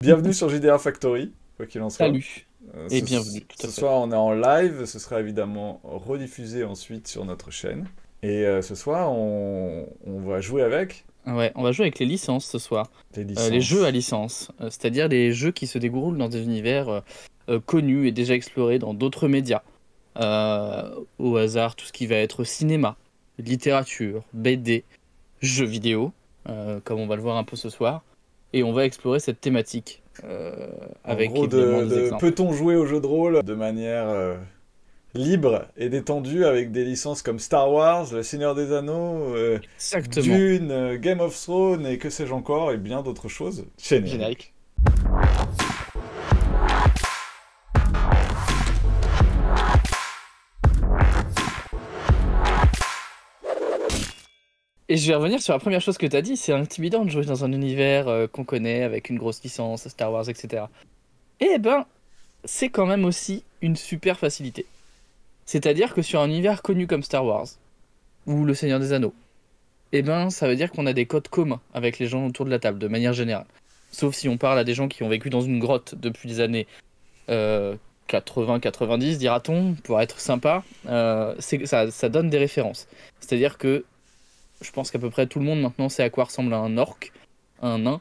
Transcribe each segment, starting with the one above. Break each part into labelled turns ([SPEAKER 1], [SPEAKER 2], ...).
[SPEAKER 1] Bienvenue sur JDR Factory, quoi qu'il en soit.
[SPEAKER 2] Salut et
[SPEAKER 1] Ce,
[SPEAKER 2] bienvenue, tout
[SPEAKER 1] ce
[SPEAKER 2] à fait.
[SPEAKER 1] soir, on est en live, ce sera évidemment rediffusé ensuite sur notre chaîne. Et ce soir, on va jouer avec
[SPEAKER 2] Ouais, on va jouer avec les licences ce soir.
[SPEAKER 1] des
[SPEAKER 2] Les jeux à
[SPEAKER 1] licences.
[SPEAKER 2] licence, c'est-à-dire les jeux qui se déroulent dans des univers connus et déjà explorés dans d'autres médias. Au hasard, tout ce qui va être cinéma, littérature, BD, jeux vidéo, comme on va le voir un peu ce soir. Et on va explorer cette thématique
[SPEAKER 1] En
[SPEAKER 2] avec
[SPEAKER 1] gros,
[SPEAKER 2] évidemment des exemples.
[SPEAKER 1] peut-on jouer au jeu de rôle de manière libre et détendue avec des licences comme Star Wars, Le Seigneur des Anneaux,
[SPEAKER 2] Exactement.
[SPEAKER 1] Dune, Game of Thrones et que sais-je encore, et bien d'autres choses.
[SPEAKER 2] Générique.
[SPEAKER 1] Générique.
[SPEAKER 2] Et je vais revenir sur la première chose que tu as dit, c'est intimidant de jouer dans un univers qu'on connaît avec une grosse licence, Star Wars, etc. Eh ben, c'est quand même aussi une super facilité. C'est-à-dire que sur un univers connu comme Star Wars, ou Le Seigneur des Anneaux, eh ben, ça veut dire qu'on a des codes communs avec les gens autour de la table, de manière générale. Sauf si on parle à des gens qui ont vécu dans une grotte depuis les années 80-90, dira-t-on, pour être sympa, ça donne des références. C'est-à-dire que je pense qu'à peu près tout le monde maintenant sait à quoi ressemble un orc, un nain,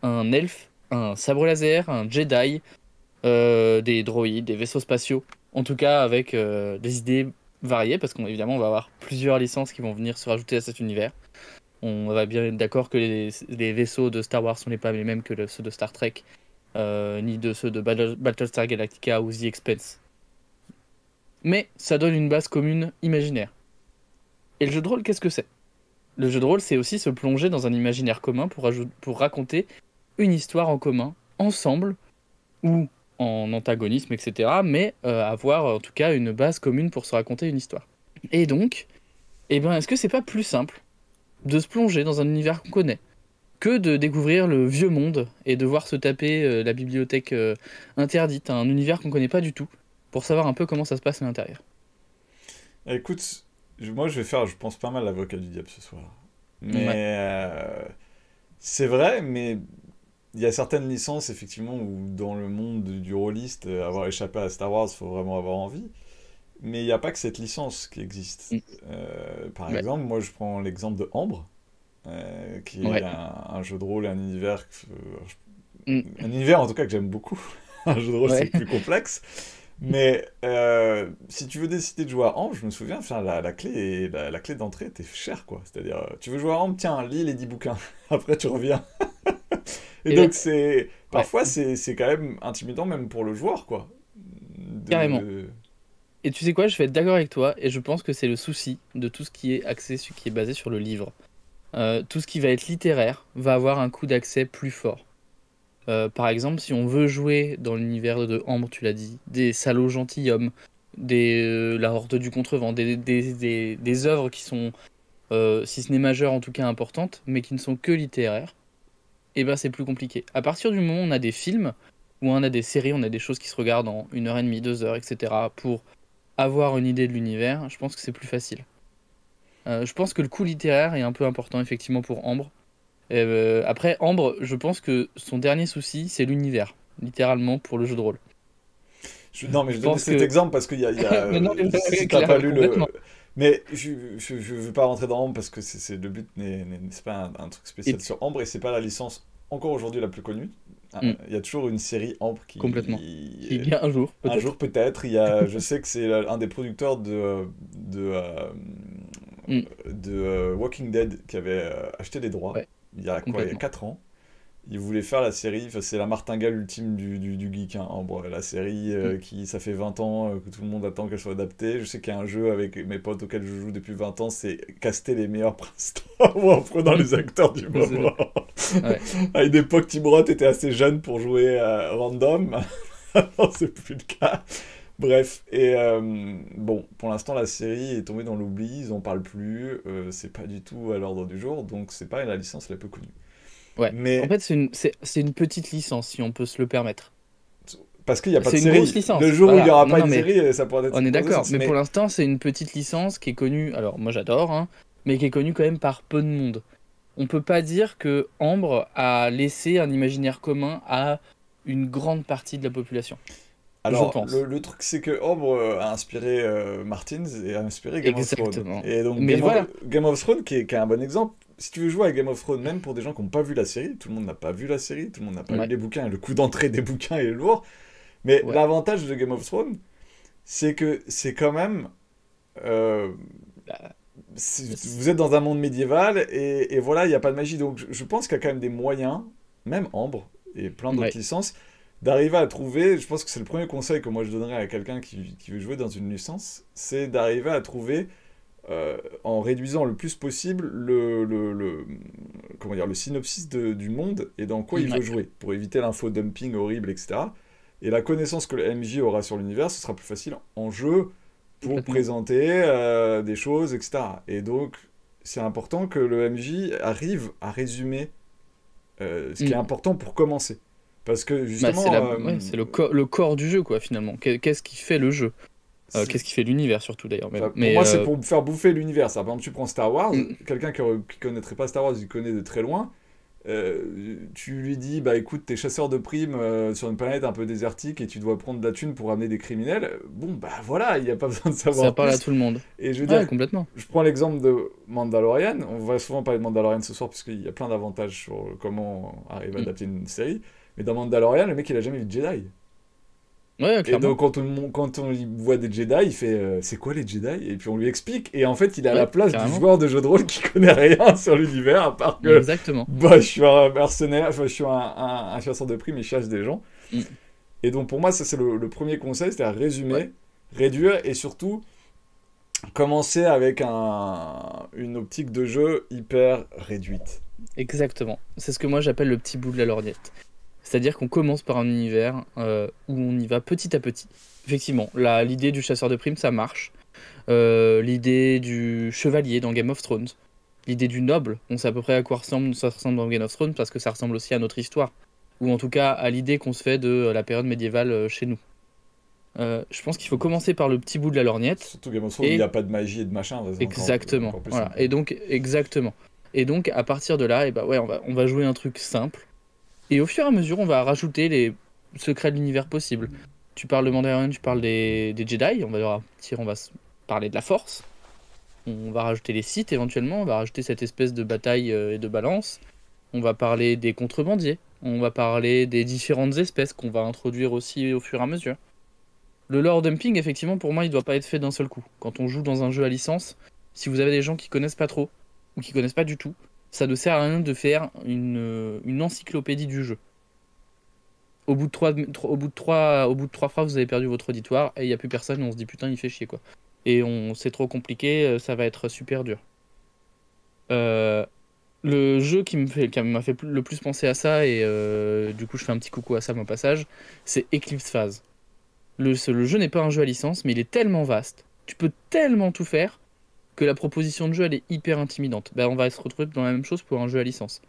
[SPEAKER 2] un elfe, un sabre laser, un Jedi, des droïdes, des vaisseaux spatiaux. En tout cas, avec des idées variées, parce qu'évidemment, on va avoir plusieurs licences qui vont venir se rajouter à cet univers. On va bien être d'accord que les vaisseaux de Star Wars sont pas les mêmes que ceux de Star Trek, ni de ceux de Battlestar Galactica ou The Expanse. Mais ça donne une base commune imaginaire. Et le jeu de rôle, qu'est-ce que c'est? Le jeu de rôle, c'est aussi se plonger dans un imaginaire commun pour raconter une histoire en commun, ensemble, ou en antagonisme, etc. Mais avoir en tout cas une base commune pour se raconter une histoire. Et donc, eh ben, est-ce que c'est pas plus simple de se plonger dans un univers qu'on connaît que de découvrir le vieux monde et devoir se taper la bibliothèque interdite, un univers qu'on connaît pas du tout, pour savoir un peu comment ça se passe à l'intérieur?
[SPEAKER 1] Écoute, moi je vais faire, je pense, pas mal l'avocat du diable ce soir.
[SPEAKER 2] Ouais,
[SPEAKER 1] Mais c'est vrai, mais il y a certaines licences, effectivement, où dans le monde du rôliste, avoir échappé à Star Wars, faut vraiment avoir envie. Mais il n'y a pas que cette licence qui existe.
[SPEAKER 2] mm,
[SPEAKER 1] Par
[SPEAKER 2] ouais,
[SPEAKER 1] exemple, moi je prends l'exemple de Ambre, qui est
[SPEAKER 2] ouais,
[SPEAKER 1] un jeu de rôle,
[SPEAKER 2] mm,
[SPEAKER 1] un univers en tout cas que j'aime beaucoup. Un jeu de rôle c'est
[SPEAKER 2] ouais.
[SPEAKER 1] plus complexe. Mais si tu veux décider de jouer à Ambre, je me souviens, enfin, la clé d'entrée était chère, quoi. C'est-à-dire, tu veux jouer à Ambre, tiens, lis les 10 bouquins. Après, tu reviens. Et
[SPEAKER 2] Et ben,
[SPEAKER 1] donc, c'est
[SPEAKER 2] ouais,
[SPEAKER 1] parfois, c'est quand même intimidant, même pour le joueur, quoi.
[SPEAKER 2] carrément.
[SPEAKER 1] De...
[SPEAKER 2] Et tu sais quoi, je vais être d'accord avec toi, et je pense que c'est le souci de tout ce qui est axé, ce qui est basé sur le livre. Tout ce qui va être littéraire va avoir un coût d'accès plus fort. Par exemple, si on veut jouer dans l'univers de Ambre, tu l'as dit, des salauds gentilshommes, la Horde du Contrevent, des œuvres qui sont, si ce n'est majeures, en tout cas importantes, mais qui ne sont que littéraires, et ben c'est plus compliqué. À partir du moment où on a des films, ou on a des séries, on a des choses qui se regardent en 1 heure et demie, 2 heures, etc., pour avoir une idée de l'univers, je pense que c'est plus facile. Je pense que le coût littéraire est un peu important, effectivement, pour Ambre. Après, Ambre, je pense que son dernier souci, c'est l'univers, littéralement, pour le jeu de rôle.
[SPEAKER 1] Non, mais
[SPEAKER 2] Je
[SPEAKER 1] je donnais
[SPEAKER 2] pense
[SPEAKER 1] cet
[SPEAKER 2] que...
[SPEAKER 1] exemple parce qu'il y a
[SPEAKER 2] Mais non,
[SPEAKER 1] si t'as pas
[SPEAKER 2] clair,
[SPEAKER 1] lu le...
[SPEAKER 2] complètement.
[SPEAKER 1] Mais je veux pas rentrer dans Ambre parce que le but c'est pas un truc
[SPEAKER 2] Et
[SPEAKER 1] spécial sur Ambre et c'est pas la licence encore aujourd'hui la plus connue.
[SPEAKER 2] hmm,
[SPEAKER 1] Il y a toujours une série Ambre
[SPEAKER 2] complètement.
[SPEAKER 1] qui...
[SPEAKER 2] Qui vient un jour,
[SPEAKER 1] Un jour
[SPEAKER 2] peut-être.
[SPEAKER 1] peut-être, je sais que c'est un des producteurs
[SPEAKER 2] Hmm,
[SPEAKER 1] Walking Dead qui avait acheté les droits
[SPEAKER 2] ouais,
[SPEAKER 1] il y a quoi, il y a
[SPEAKER 2] complètement.
[SPEAKER 1] 4 ans. Il voulait faire la série, enfin, c'est la martingale ultime du geek, hein, Ambre. La série
[SPEAKER 2] Hmm,
[SPEAKER 1] ça fait 20 ans que tout le monde attend qu'elle soit adaptée. Je sais qu'il y a un jeu avec mes potes auquel je joue depuis 20 ans, c'est caster les meilleurs princes Star Wars en prenant les acteurs du moment.
[SPEAKER 2] Ouais.
[SPEAKER 1] À une époque, Tim Roth était assez jeune pour jouer random. Non, c'est plus le cas. Bref, et bon, pour l'instant, la série est tombée dans l'oubli, ils en parlent plus, c'est pas du tout à l'ordre du jour, donc c'est pas la licence la plus connue.
[SPEAKER 2] Ouais. En
[SPEAKER 1] Mais
[SPEAKER 2] fait, c'est une petite licence, si on peut se le permettre.
[SPEAKER 1] parce qu'il n'y a pas de
[SPEAKER 2] C'est une grosse
[SPEAKER 1] série. Le
[SPEAKER 2] licence,
[SPEAKER 1] jour où il n'y
[SPEAKER 2] voilà.
[SPEAKER 1] aura
[SPEAKER 2] Non,
[SPEAKER 1] pas
[SPEAKER 2] non,
[SPEAKER 1] une
[SPEAKER 2] mais
[SPEAKER 1] série, ça pourrait être
[SPEAKER 2] on
[SPEAKER 1] une
[SPEAKER 2] est
[SPEAKER 1] grosse
[SPEAKER 2] d'accord.
[SPEAKER 1] licence.
[SPEAKER 2] Mais pour
[SPEAKER 1] Mais
[SPEAKER 2] l'instant, c'est une petite licence qui est connue. Alors, moi, j'adore, hein, mais qui est connue quand même par peu de monde. On peut pas dire que Ambre a laissé un imaginaire commun à une grande partie de la population. Je
[SPEAKER 1] Alors,
[SPEAKER 2] pense.
[SPEAKER 1] le truc, c'est que Ombre a inspiré Martins et a inspiré Game of Thrones.
[SPEAKER 2] Exactement.
[SPEAKER 1] Et donc,
[SPEAKER 2] Mais voilà.
[SPEAKER 1] Game of Thrones, qui est un bon exemple, si tu veux jouer à Game of Thrones, même pour des gens qui n'ont pas vu la série, tout le monde n'a pas vu la série, tout le monde n'a pas lu
[SPEAKER 2] Ouais,
[SPEAKER 1] les bouquins, et le coût d'entrée des bouquins est lourd. Mais
[SPEAKER 2] ouais.
[SPEAKER 1] l'avantage de Game of Thrones, c'est que c'est quand même. euh,
[SPEAKER 2] Bah,
[SPEAKER 1] Vous êtes dans un monde médiéval et voilà, il n'y a pas de magie. Donc je pense qu'il y a quand même des moyens, même Ambre et plein d'autres
[SPEAKER 2] ouais.
[SPEAKER 1] licences, d'arriver à trouver. Je pense que c'est le premier conseil que moi je donnerais à quelqu'un qui veut jouer dans une licence, c'est d'arriver à trouver, en réduisant le plus possible comment dire, le synopsis du monde et dans quoi il veut
[SPEAKER 2] Ouais,
[SPEAKER 1] jouer, pour éviter l'infodumping horrible, etc. Et la connaissance que le MJ aura sur l'univers, ce sera plus facile en jeu pour
[SPEAKER 2] complètement.
[SPEAKER 1] présenter des choses, etc. Et donc, c'est important que le MJ arrive à résumer ce qui est
[SPEAKER 2] Mm.
[SPEAKER 1] important pour commencer. Parce que
[SPEAKER 2] Bah,
[SPEAKER 1] justement,
[SPEAKER 2] ouais, c'est le corps du jeu, quoi, finalement. Qu'est-ce qui fait le jeu?
[SPEAKER 1] c'est-
[SPEAKER 2] Qu'est-ce qui fait l'univers, surtout, d'ailleurs, même.
[SPEAKER 1] enfin, pour
[SPEAKER 2] Mais
[SPEAKER 1] moi, c'est pour me faire bouffer l'univers. Ça. Par exemple, tu prends Star Wars,
[SPEAKER 2] mm,
[SPEAKER 1] quelqu'un qui connaîtrait pas Star Wars, il connaît de très loin. Tu lui dis, bah écoute, t'es chasseur de primes sur une planète un peu désertique et tu dois prendre de la thune pour ramener des criminels. Bon, bah voilà, il n'y a pas besoin de
[SPEAKER 2] ça
[SPEAKER 1] savoir
[SPEAKER 2] parle à
[SPEAKER 1] plus.
[SPEAKER 2] tout le monde.
[SPEAKER 1] Et je veux
[SPEAKER 2] Ouais,
[SPEAKER 1] dire,
[SPEAKER 2] complètement.
[SPEAKER 1] je prends l'exemple de Mandalorian. On va souvent parler de Mandalorian ce soir parce qu'il y a plein d'avantages sur comment arriver à
[SPEAKER 2] Mm.
[SPEAKER 1] adapter une série. Mais dans Mandalorian, le mec il a jamais vu de Jedi.
[SPEAKER 2] Ouais,
[SPEAKER 1] Et donc
[SPEAKER 2] clairement.
[SPEAKER 1] quand on y voit des Jedi, il fait c'est quoi les Jedi? Et puis on lui explique. Et en fait, il est à la
[SPEAKER 2] Ouais,
[SPEAKER 1] place du
[SPEAKER 2] carrément.
[SPEAKER 1] joueur de jeu de rôle qui connaît rien sur l'univers à part que
[SPEAKER 2] Exactement.
[SPEAKER 1] bah, je suis un mercenaire, enfin je suis un chasseur de primes et je chasse des gens.
[SPEAKER 2] Mm.
[SPEAKER 1] Et donc pour moi, ça c'est le premier conseil, c'est-à-dire
[SPEAKER 2] Ouais,
[SPEAKER 1] résumer, réduire et surtout commencer avec une optique de jeu hyper réduite.
[SPEAKER 2] exactement. C'est ce que moi j'appelle le petit bout de la lorgnette. C'est-à-dire qu'on commence par un univers où on y va petit à petit. Effectivement, l'idée du chasseur de primes, ça marche. L'idée du chevalier dans Game of Thrones. L'idée du noble, on sait à peu près à quoi ça ressemble dans Game of Thrones parce que ça ressemble aussi à notre histoire. Ou en tout cas à l'idée qu'on se fait de la période médiévale chez nous. Je pense qu'il faut commencer par le petit bout de la lorgnette.
[SPEAKER 1] Surtout Game of Thrones, il n'y
[SPEAKER 2] Et
[SPEAKER 1] a pas de magie et de machin, c'est
[SPEAKER 2] exactement,
[SPEAKER 1] encore plus
[SPEAKER 2] voilà.
[SPEAKER 1] simple.
[SPEAKER 2] Et donc, exactement. Et donc, à partir de là, et bah ouais, on va jouer un truc simple. Et au fur et à mesure, on va rajouter les secrets de l'univers possibles. Tu parles de Mandalorian, tu parles des Jedi, on va parler de la Force. On va rajouter les Sith éventuellement, on va rajouter cette espèce de bataille et de balance. On va parler des contrebandiers. On va parler des différentes espèces qu'on va introduire aussi au fur et à mesure. Le lore dumping, effectivement, pour moi, il doit pas être fait d'un seul coup. Quand on joue dans un jeu à licence, si vous avez des gens qui connaissent pas trop, ou qui connaissent pas du tout, ça ne sert à rien de faire une encyclopédie du jeu. Au bout de trois phrases, vous avez perdu votre auditoire et il n'y a plus personne et on se dit putain, il fait chier quoi. Et c'est trop compliqué, ça va être super dur. Euh, le jeu qui m'a fait le plus penser à ça, et du coup je fais un petit coucou à Sam au passage, c'est Eclipse Phase. Le jeu n'est pas un jeu à licence, mais il est tellement vaste. Tu peux tellement tout faire que la proposition de jeu elle est hyper intimidante. Ben, on va se retrouver dans la même chose pour un jeu à licence.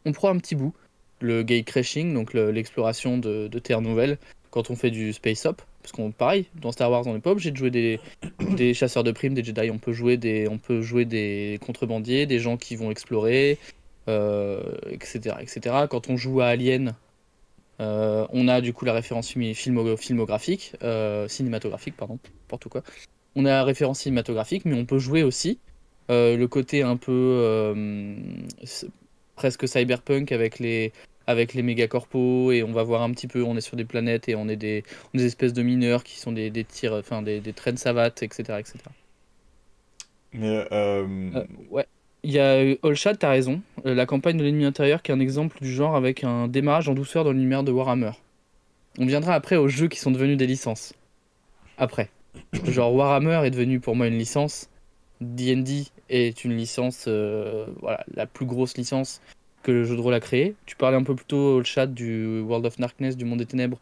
[SPEAKER 2] On prend un petit bout, le gatecrashing, donc l'exploration de terres nouvelles, quand on fait du space op, parce qu'on pareil, dans Star Wars on n'est pas obligé de jouer des chasseurs de primes, des Jedi, on peut jouer des contrebandiers, des gens qui vont explorer, etc., etc. Quand on joue à Alien, on a du coup la référence cinématographique, pardon, n'importe quoi. On a la référence cinématographique, mais on peut jouer aussi le côté un peu presque cyberpunk avec les méga corpos, et on va voir un petit peu, on est sur des planètes et on est des espèces de mineurs qui sont des tirs, enfin des traînes savates, etc., etc.
[SPEAKER 1] Mais
[SPEAKER 2] Ouais. Il y a All Shad, t'as raison. La campagne de l'ennemi intérieur qui est un exemple du genre avec un démarrage en douceur dans l'univers de Warhammer. On viendra après aux jeux qui sont devenus des licences. Après. Genre Warhammer est devenu pour moi une licence. D&D est une licence, voilà, la plus grosse licence que le jeu de rôle a créée. Tu parlais un peu plus tôt, All Shad, du World of Darkness, du Monde des Ténèbres.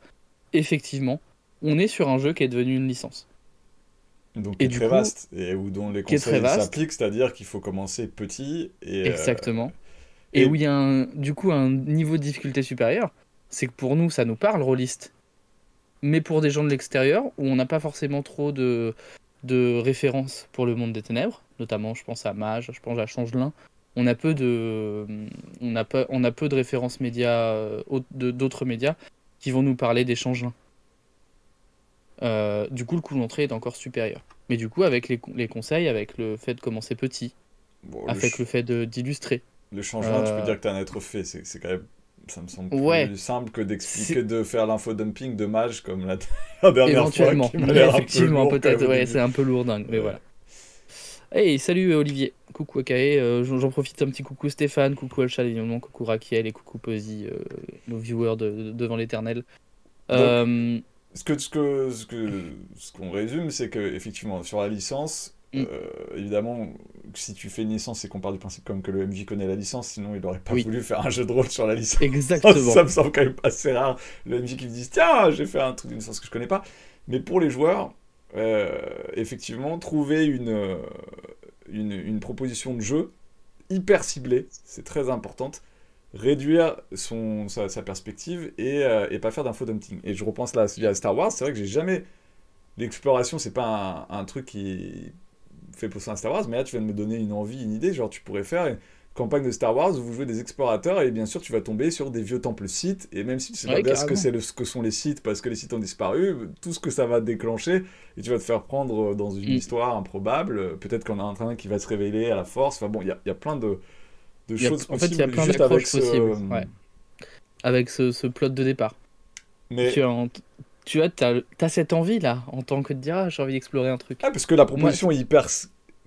[SPEAKER 2] Effectivement, on est sur un jeu qui est devenu une licence.
[SPEAKER 1] donc qui
[SPEAKER 2] Et
[SPEAKER 1] est
[SPEAKER 2] du
[SPEAKER 1] très
[SPEAKER 2] coup,
[SPEAKER 1] vaste et où dont les
[SPEAKER 2] qui est très
[SPEAKER 1] conseils
[SPEAKER 2] vaste,
[SPEAKER 1] s'appliquent, c'est-à-dire qu'il faut commencer petit
[SPEAKER 2] exactement. Et
[SPEAKER 1] et
[SPEAKER 2] où il y a du coup un niveau de difficulté supérieur, c'est que pour nous, ça nous parle, rôliste. Mais pour des gens de l'extérieur, où on n'a pas forcément trop de références pour le monde des ténèbres, notamment je pense à Mage, je pense à Changelin, on a peu de, on a peu de références médias, d'autres médias qui vont nous parler des changelins. Du coup, le coût d'entrée est encore supérieur. Mais du coup, avec les conseils, avec le fait de commencer petit,
[SPEAKER 1] Bon,
[SPEAKER 2] avec le fait d'illustrer.
[SPEAKER 1] le changelin, tu peux
[SPEAKER 2] euh,
[SPEAKER 1] dire que t'as un être fait. C'est quand même. Ça me semble
[SPEAKER 2] ouais,
[SPEAKER 1] plus simple que
[SPEAKER 2] c'est
[SPEAKER 1] d'expliquer, de faire l'infodumping de mage comme la dernière fois,
[SPEAKER 2] éventuellement.
[SPEAKER 1] qui m'a
[SPEAKER 2] Mais
[SPEAKER 1] l'air un peu
[SPEAKER 2] effectivement,
[SPEAKER 1] lourd quand même
[SPEAKER 2] peut-être,
[SPEAKER 1] au
[SPEAKER 2] ouais,
[SPEAKER 1] début.
[SPEAKER 2] c'est un peu lourdingue, mais
[SPEAKER 1] Ouais.
[SPEAKER 2] voilà. Hey, salut Olivier. Coucou Akae, j'en profite un petit coucou Stéphane, coucou Alchal évidemment, coucou Rakiel et coucou Posy, nos viewers devant l'éternel.
[SPEAKER 1] Donc,
[SPEAKER 2] Euh,
[SPEAKER 1] ce qu'on résume, c'est que effectivement sur la licence,
[SPEAKER 2] mm,
[SPEAKER 1] évidemment, si tu fais une licence, c'est qu'on part du principe comme que le MJ connaît la licence, sinon il aurait pas
[SPEAKER 2] oui,
[SPEAKER 1] voulu faire un jeu de rôle sur la licence.
[SPEAKER 2] exactement.
[SPEAKER 1] Ça me semble quand même assez rare, le MJ qui me dise tiens, j'ai fait un truc d'une licence que je connais pas. Mais pour les joueurs, effectivement, trouver une proposition de jeu hyper ciblée, c'est très importante. Réduire sa perspective et pas faire d'infodumping. Et je repense là à Star Wars, c'est vrai que j'ai jamais. L'exploration, c'est pas un truc qui fait penser à Star Wars, mais là tu viens de me donner une envie, une idée. Genre, tu pourrais faire une campagne de Star Wars où vous jouez des explorateurs et bien sûr tu vas tomber sur des vieux temples sith. Et même si tu sais pas
[SPEAKER 2] Ouais,
[SPEAKER 1] bien
[SPEAKER 2] carrément.
[SPEAKER 1] ce que sont les Sith parce que les Sith ont disparu, tout ce que ça va déclencher et tu vas te faire prendre dans une
[SPEAKER 2] Mm.
[SPEAKER 1] histoire improbable. Peut-être qu'on a un train qui va se révéler à la force. Enfin bon, il y a plein de choses
[SPEAKER 2] En fait, il y a
[SPEAKER 1] possibles
[SPEAKER 2] plein
[SPEAKER 1] juste avec
[SPEAKER 2] d'accroches
[SPEAKER 1] ce.
[SPEAKER 2] possibles, ouais, avec ce plot de départ.
[SPEAKER 1] Mais
[SPEAKER 2] Tu as, tu as, t'as cette envie là, en tant que de dire, ah, j'ai envie d'explorer un truc.
[SPEAKER 1] ah, parce que la
[SPEAKER 2] Moi,
[SPEAKER 1] proposition est hyper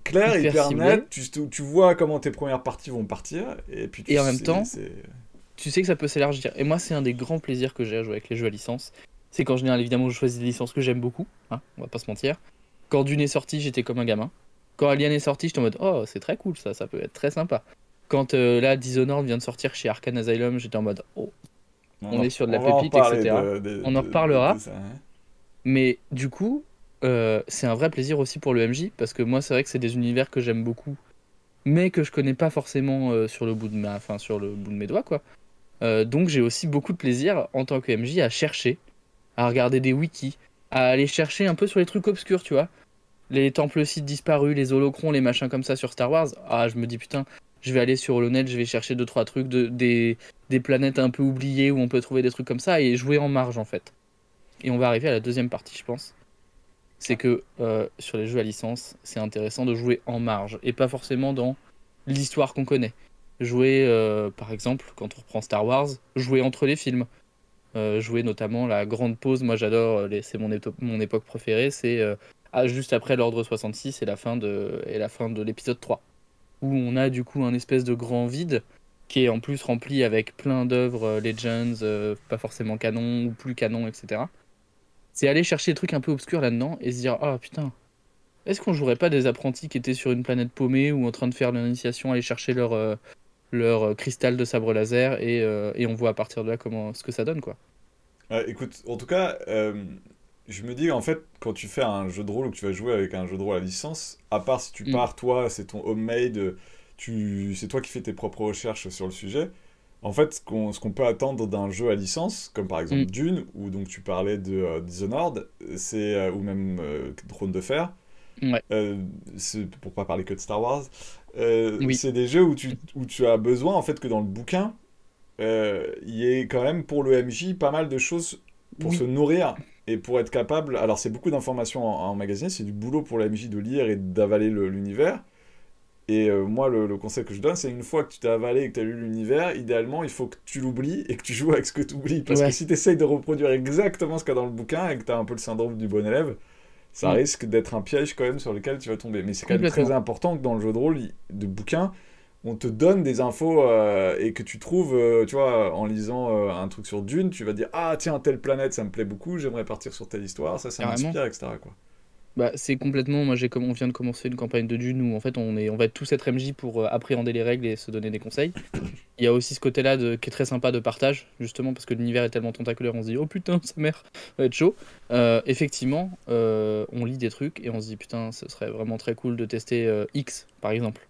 [SPEAKER 1] claire,
[SPEAKER 2] hyper
[SPEAKER 1] hyper
[SPEAKER 2] ciblé,
[SPEAKER 1] nette, tu vois comment tes premières parties vont partir, et puis tu
[SPEAKER 2] et en même
[SPEAKER 1] sais.
[SPEAKER 2] temps, tu sais que ça peut s'élargir. Et moi, c'est un des grands plaisirs que j'ai à jouer avec les jeux à licence. C'est qu'en général, évidemment, je choisis des licences que j'aime beaucoup, hein, on va pas se mentir. Quand Dune est sorti, j'étais comme un gamin. Quand Alien est sorti, j'étais en mode, oh, c'est très cool, ça peut être très sympa. Quand là, Dishonored vient de sortir chez Arcane Asylum, j'étais en mode, oh, on est sur de la
[SPEAKER 1] On va en
[SPEAKER 2] pépite,
[SPEAKER 1] reparler
[SPEAKER 2] etc. On en
[SPEAKER 1] de
[SPEAKER 2] reparlera.
[SPEAKER 1] ça. Hein.
[SPEAKER 2] Mais du coup, c'est un vrai plaisir aussi pour le MJ, parce que moi, c'est vrai que c'est des univers que j'aime beaucoup, mais que je connais pas forcément sur le bout de enfin, sur le bout de mes doigts, quoi. Donc j'ai aussi beaucoup de plaisir en tant que MJ à chercher, à regarder des wikis, à aller chercher un peu sur les trucs obscurs, tu vois. Les temples Sith disparus, les holocrons, les machins comme ça sur Star Wars. Ah, je me dis putain, je vais aller sur HoloNet, je vais chercher deux trois trucs, des planètes un peu oubliées où on peut trouver des trucs comme ça et jouer en marge en fait. Et on va arriver à la deuxième partie, je pense. C'est que sur les jeux à licence, c'est intéressant de jouer en marge et pas forcément dans l'histoire qu'on connaît. Jouer, par exemple, quand on reprend Star Wars, jouer entre les films. Jouer notamment la grande pause, moi j'adore, c'est mon époque préférée, c'est juste après l'Ordre 66 et la fin de l'épisode 3, où on a du coup un espèce de grand vide qui est en plus rempli avec plein d'œuvres Legends, pas forcément canon ou plus canon, etc. C'est aller chercher des trucs un peu obscurs là-dedans et se dire, ah putain, est-ce qu'on jouerait pas des apprentis qui étaient sur une planète paumée ou en train de faire l'initiation, aller chercher leur cristal de sabre laser et on voit à partir de là ce que ça donne, quoi.
[SPEAKER 1] Écoute, en tout cas, je me dis en fait, quand tu fais un jeu de rôle ou que tu vas jouer avec un jeu de rôle à licence, à part si tu
[SPEAKER 2] Mm.
[SPEAKER 1] pars, toi, c'est ton homemade, c'est toi qui fais tes propres recherches sur le sujet. En fait, ce qu'on peut attendre d'un jeu à licence, comme par exemple
[SPEAKER 2] Mm.
[SPEAKER 1] Dune, où donc tu parlais de Dishonored, ou même Drone de Fer,
[SPEAKER 2] Ouais,
[SPEAKER 1] c'est pour pas parler que de Star Wars,
[SPEAKER 2] oui,
[SPEAKER 1] c'est des jeux où tu as besoin en fait que dans le bouquin, il y ait quand même pour le MJ pas mal de choses pour se
[SPEAKER 2] oui,
[SPEAKER 1] nourrir et pour être capable. Alors, c'est beaucoup d'informations en magazine, c'est du boulot pour la MJ de lire et d'avaler l'univers. Et moi, le conseil que je donne, c'est une fois que tu t'as avalé et que tu as lu l'univers, idéalement, il faut que tu l'oublies et que tu joues avec ce que tu oublies. Parce que
[SPEAKER 2] ouais,
[SPEAKER 1] si tu essayes de reproduire exactement ce qu'il y a dans le bouquin et que tu as un peu le syndrome du bon élève, ça
[SPEAKER 2] mm,
[SPEAKER 1] risque d'être un piège quand même sur lequel tu vas tomber. Mais c'est quand même très
[SPEAKER 2] complètement.
[SPEAKER 1] important que dans le jeu de rôle de bouquin, on te donne des infos et que tu trouves, tu vois, en lisant un truc sur Dune, tu vas dire ah tiens telle planète ça me plaît beaucoup, j'aimerais partir sur telle histoire, ça
[SPEAKER 2] Carrément.
[SPEAKER 1] m'inspire, etc. quoi.
[SPEAKER 2] Bah, c'est complètement. Moi, on vient de commencer une campagne de Dune où en fait on va être tous être MJ pour appréhender les règles et se donner des conseils. Il y a aussi ce côté-là qui est très sympa de partage, justement parce que l'univers est tellement tentaculaire, on se dit oh putain, sa mère va être chaud. Effectivement, on lit des trucs et on se dit putain, ce serait vraiment très cool de tester X par exemple.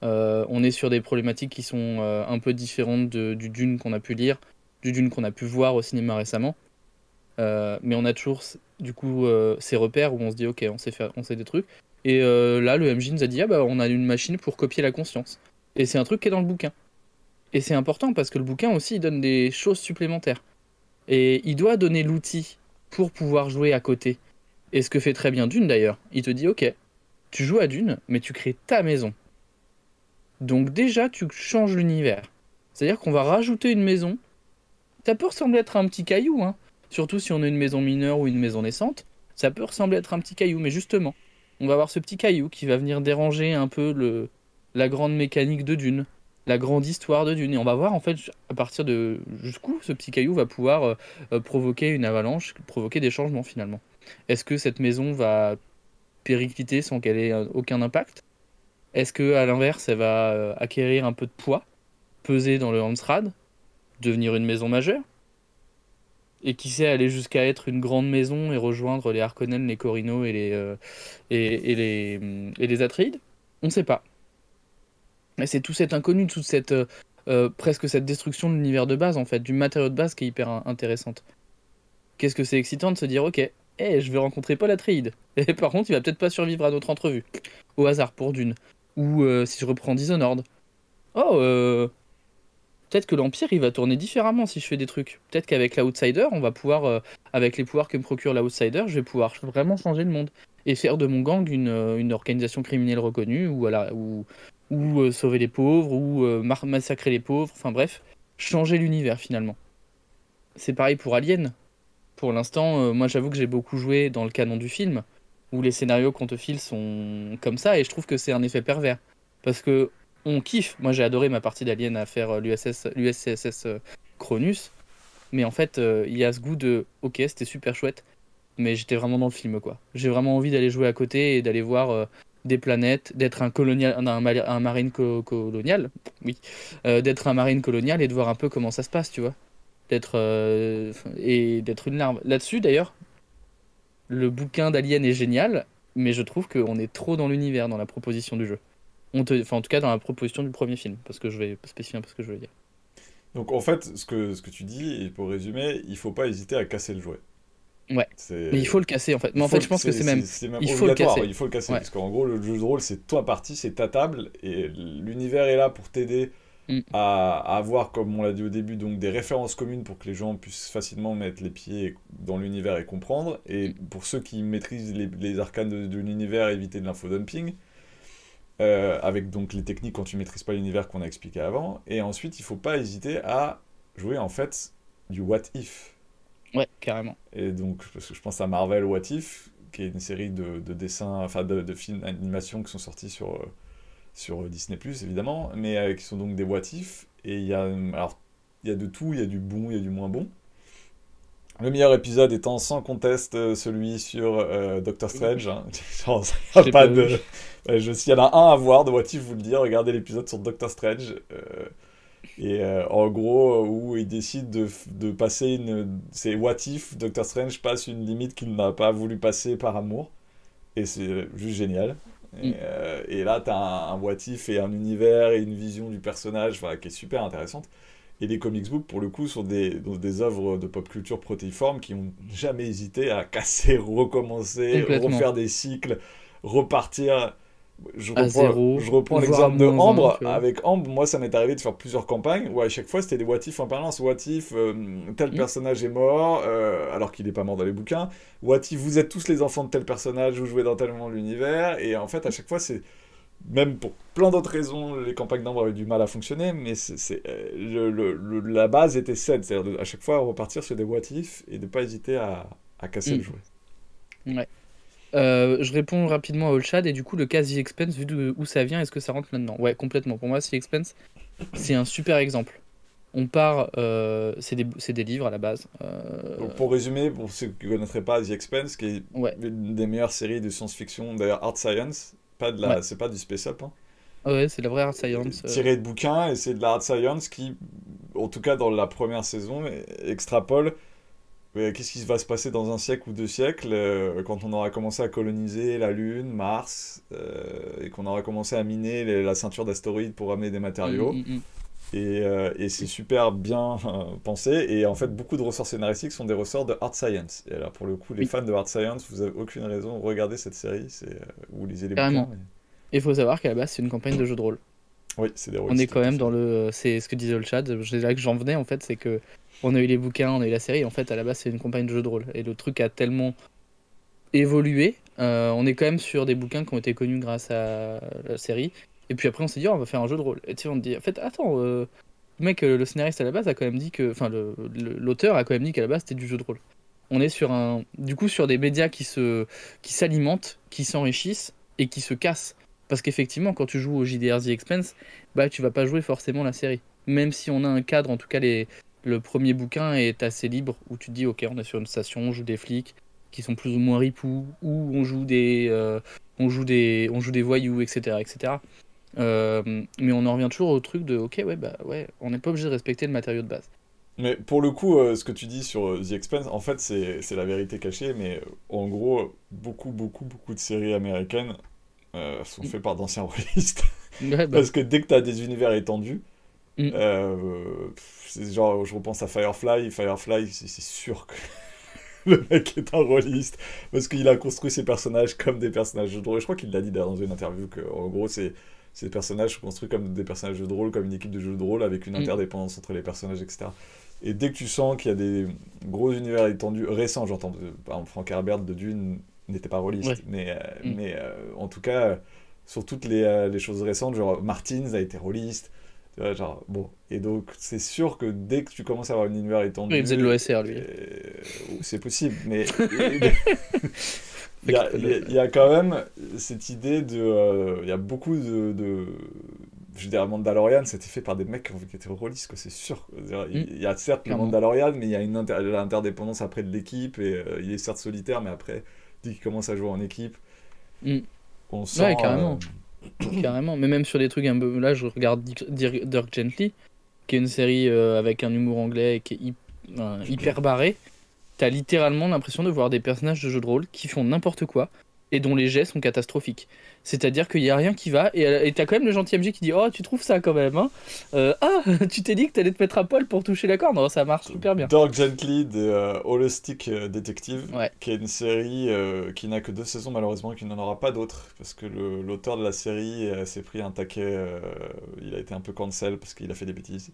[SPEAKER 2] On est sur des problématiques qui sont un peu différentes du Dune qu'on a pu lire, du Dune qu'on a pu voir au cinéma récemment. Mais on a toujours du coup ces repères où on se dit ok, on sait des trucs. Et là, le MJ nous a dit ah bah on a une machine pour copier la conscience. Et c'est un truc qui est dans le bouquin. Et c'est important parce que le bouquin aussi, il donne des choses supplémentaires. Et il doit donner l'outil pour pouvoir jouer à côté. Et ce que fait très bien Dune d'ailleurs, il te dit ok, tu joues à Dune, mais tu crées ta maison. Donc déjà, tu changes l'univers. C'est-à-dire qu'on va rajouter une maison. Ça peut ressembler être un petit caillou, hein. Surtout si on a une maison mineure ou une maison naissante. Ça peut ressembler être un petit caillou, mais justement, on va avoir ce petit caillou qui va venir déranger un peu la grande mécanique de Dune, la grande histoire de Dune. Et on va voir en fait à partir de jusqu'où ce petit caillou va pouvoir provoquer une avalanche, provoquer des changements finalement. Est-ce que cette maison va péricliter sans qu'elle ait aucun impact? Est-ce que à l'inverse, elle va acquérir un peu de poids, peser dans le Hansrad, devenir une maison majeure? Et qui sait aller jusqu'à être une grande maison et rejoindre les Harkonnen, les Corino et les Atreides? On ne sait pas. Et c'est tout cet inconnu, toute cette presque cette destruction de l'univers de base en fait, du matériau de base qui est hyper intéressante. Qu'est-ce que c'est excitant de se dire ok, je vais rencontrer Paul Atreides. Et par contre, il va peut-être pas survivre à notre entrevue. Au hasard pour Dune. Ou si je reprends Dishonored. Oh, peut-être que l'Empire, il va tourner différemment si je fais des trucs. Peut-être qu'avec l'Outsider, on va pouvoir, avec les pouvoirs que me procure l'Outsider, je vais pouvoir vraiment changer le monde. Et faire de mon gang une organisation criminelle reconnue, ou sauver les pauvres, ou massacrer les pauvres, enfin bref, changer l'univers finalement. C'est pareil pour Alien. Pour l'instant, moi j'avoue que j'ai beaucoup joué dans le canon du film, où les scénarios qu'on te file sont comme ça, et je trouve que c'est un effet pervers. Parce que on kiffe. Moi j'ai adoré ma partie d'Alien à faire l'USCSS Cronus, mais en fait il y a ce goût de ok, c'était super chouette, mais j'étais vraiment dans le film quoi. J'ai vraiment envie d'aller jouer à côté et d'aller voir des planètes, d'être un colonial, un marine colonial, oui, d'être un marine colonial et de voir un peu comment ça se passe, tu vois. D'être une larve. Là-dessus, d'ailleurs, le bouquin d'Alien est génial, mais je trouve qu'on est trop dans l'univers, dans la proposition du jeu. Enfin, en tout cas, dans la proposition du premier film, parce que je vais spécifier un peu ce que je veux dire.
[SPEAKER 1] Donc en fait, ce que tu dis, et pour résumer, il faut pas hésiter à casser le jouet.
[SPEAKER 2] Ouais. Mais il
[SPEAKER 1] C'est
[SPEAKER 2] faut le casser, en fait. Mais
[SPEAKER 1] il
[SPEAKER 2] en
[SPEAKER 1] faut
[SPEAKER 2] fait, je pense que c'est même...
[SPEAKER 1] c'est même
[SPEAKER 2] Il faut le
[SPEAKER 1] obligatoire,
[SPEAKER 2] casser.
[SPEAKER 1] il faut le casser,
[SPEAKER 2] Ouais.
[SPEAKER 1] parce qu'en gros, le jeu de rôle, c'est toi partie, c'est ta table, et l'univers est là pour t'aider
[SPEAKER 2] Mm.
[SPEAKER 1] à avoir, comme on l'a dit au début, donc des références communes pour que les gens puissent facilement mettre les pieds dans l'univers et comprendre, et
[SPEAKER 2] Mm.
[SPEAKER 1] pour ceux qui maîtrisent les arcanes de l'univers, éviter de l'infodumping, avec donc les techniques quand tu maîtrises pas l'univers qu'on a expliqué avant, et ensuite, il faut pas hésiter à jouer en fait du what if.
[SPEAKER 2] Ouais, carrément.
[SPEAKER 1] Et donc, parce que je pense à Marvel What If, qui est une série de dessins, enfin de films d'animation qui sont sortis sur Disney+, évidemment, mais qui sont donc des What If. Et alors, il y a de tout, il y a du bon, il y a du moins bon. Le meilleur épisode étant sans conteste celui sur Doctor Strange. Hein. Genre,
[SPEAKER 2] Je l'ai
[SPEAKER 1] pas
[SPEAKER 2] pas
[SPEAKER 1] de...
[SPEAKER 2] vu.
[SPEAKER 1] S'il y en a un à voir de What If, vous le dire, regardez l'épisode sur Doctor Strange. En gros, où il décide de passer une. C'est what if Doctor Strange passe une limite qu'il n'a pas voulu passer par amour. Et c'est juste génial.
[SPEAKER 2] Mm.
[SPEAKER 1] Et là, t'as un what if et un univers et une vision du personnage voilà, qui est super intéressante. Et les comics books, pour le coup, sont des œuvres de pop culture protéiforme qui ont jamais hésité à casser, recommencer,
[SPEAKER 2] Complètement.
[SPEAKER 1] refaire des cycles, repartir.
[SPEAKER 2] À zéro,
[SPEAKER 1] Je reprends
[SPEAKER 2] voire à
[SPEAKER 1] l'exemple de
[SPEAKER 2] -1,
[SPEAKER 1] Ambre.
[SPEAKER 2] tu vois.
[SPEAKER 1] Avec Ambre, moi, ça m'est arrivé de faire plusieurs campagnes où à chaque fois, c'était des what if en permanence. What if tel
[SPEAKER 2] Mm.
[SPEAKER 1] personnage est mort, alors qu'il n'est pas mort dans les bouquins. What if vous êtes tous les enfants de tel personnage, vous jouez dans tel moment de l'univers. Et en fait, à chaque fois, c'est. Même pour plein d'autres raisons, les campagnes d'Ambre avaient du mal à fonctionner, mais la base était saine. C'est-à-dire à chaque fois repartir sur des what if et de pas hésiter à casser le
[SPEAKER 2] Mm.
[SPEAKER 1] jouet.
[SPEAKER 2] Ouais. Je réponds rapidement à Olshad et du coup le cas The Expense, vu d'où ça vient, est-ce que ça rentre là-dedans? Ouais, complètement. Pour moi, The Expense, c'est un super exemple. On part, c'est des livres à la base.
[SPEAKER 1] Donc pour résumer, pour ceux qui ne connaîtraient pas The Expanse, qui est
[SPEAKER 2] Ouais,
[SPEAKER 1] une des meilleures séries de science-fiction, d'ailleurs Art Science,
[SPEAKER 2] ouais,
[SPEAKER 1] c'est pas du space up, hein,
[SPEAKER 2] ouais, c'est la vraie hard science.
[SPEAKER 1] tiré de bouquins, et c'est de la Art Science qui, en tout cas dans la première saison, extrapole qu'est-ce qui va se passer dans un siècle ou deux siècles quand on aura commencé à coloniser la Lune, Mars, et qu'on aura commencé à miner la ceinture d'astéroïdes pour ramener des matériaux.
[SPEAKER 2] Mm.
[SPEAKER 1] Et c'est super bien pensé. Et en fait, beaucoup de ressorts scénaristiques sont des ressorts de Hard Science. Et là, pour le coup, les
[SPEAKER 2] Oui,
[SPEAKER 1] fans de Hard Science, vous avez aucune raison de regarder cette série. Ou lisez les bouquins.
[SPEAKER 2] carrément. Et il faut savoir qu'à la base, c'est une campagne de jeu de rôle.
[SPEAKER 1] Oui, c'est des
[SPEAKER 2] On est
[SPEAKER 1] rôlistes,
[SPEAKER 2] quand
[SPEAKER 1] tout à
[SPEAKER 2] même
[SPEAKER 1] fait.
[SPEAKER 2] dans le. C'est ce que disait le chat, c'est là que j'en venais en fait, c'est que on a eu les bouquins, on a eu la série, en fait à la base c'est une campagne de jeu de rôle. Et le truc a tellement évolué, on est quand même sur des bouquins qui ont été connus grâce à la série. Et puis après on s'est dit, oh, on va faire un jeu de rôle. Et tu sais, on te dit, en fait, attends, le mec, le scénariste à la base a quand même dit que. Enfin, l'auteur a quand même dit qu'à la base c'était du jeu de rôle. On est sur un. Du coup, sur des médias qui s'alimentent, qui s'enrichissent et qui se cassent. Parce qu'effectivement, quand tu joues au JDR The Expanse, bah tu vas pas jouer forcément la série. Même si on a un cadre, en tout cas le premier bouquin est assez libre, où tu te dis, ok, on est sur une station, on joue des flics qui sont plus ou moins ripoux, ou on joue des voyous, etc., etc. Mais on en revient toujours au truc de, ok, ouais, bah ouais, on n'est pas obligé de respecter le matériau de base.
[SPEAKER 1] Mais pour le coup, ce que tu dis sur The Expanse, en fait, c'est la vérité cachée, mais en gros, beaucoup de séries américaines sont faites par d'anciens rôlistes.
[SPEAKER 2] Ouais, bah,
[SPEAKER 1] Parce que dès que tu as des univers étendus,
[SPEAKER 2] mm,
[SPEAKER 1] c'est genre, je repense à Firefly, c'est sûr que le mec est un rôliste, parce qu'il a construit ses personnages comme des personnages de rôle. Je crois qu'il l'a dit d'ailleurs dans une interview, que en gros, ces personnages sont construits comme des personnages de rôle, comme une équipe de jeux de rôle, avec une
[SPEAKER 2] mm,
[SPEAKER 1] interdépendance entre les personnages, etc. Et dès que tu sens qu'il y a des gros univers étendus, récents, j'entends, par exemple, Frank Herbert de Dune n'était pas rôliste,
[SPEAKER 2] ouais, mm,
[SPEAKER 1] en tout cas, sur toutes les choses récentes, genre Martins a été rôliste, tu vois, genre, bon. Et donc, c'est sûr que dès que tu commences à avoir un univers
[SPEAKER 2] il faisait de
[SPEAKER 1] étendu,
[SPEAKER 2] l'OSR lui.
[SPEAKER 1] c'est possible, mais
[SPEAKER 2] Fait que,
[SPEAKER 1] il y a quand même cette idée de. Il y a beaucoup je dirais, Mandalorian, c'était fait par des mecs qui étaient rôlistes, quoi, c'est sûr. C'est-à-dire,
[SPEAKER 2] mm,
[SPEAKER 1] il y a certes le
[SPEAKER 2] clairement.
[SPEAKER 1] Mandalorian, mais il y a l'interdépendance après de l'équipe, et il est certes solitaire, mais après, dès qu'il commence à jouer en équipe,
[SPEAKER 2] Mm.
[SPEAKER 1] on sent.
[SPEAKER 2] Ouais, carrément. Carrément. Mais même sur des trucs un peu. Là, je regarde Dirk Gently, qui est une série avec un humour anglais et qui est hyper barré. T'as littéralement l'impression de voir des personnages de jeux de rôle qui font n'importe quoi et dont les jets sont catastrophiques. C'est-à-dire qu'il n'y a rien qui va et t'as quand même le gentil MJ qui dit, oh, tu trouves ça quand même, hein? Ah, tu t'es dit que t'allais te mettre à poil pour toucher la corde? Non, ça marche super bien.
[SPEAKER 1] Dirk Gently de Holistic Detective,
[SPEAKER 2] Ouais,
[SPEAKER 1] qui est une série qui n'a que 2 saisons malheureusement, et qui n'en aura pas d'autres, parce que l'auteur de la série s'est pris un taquet, il a été un peu cancel parce qu'il a fait des bêtises.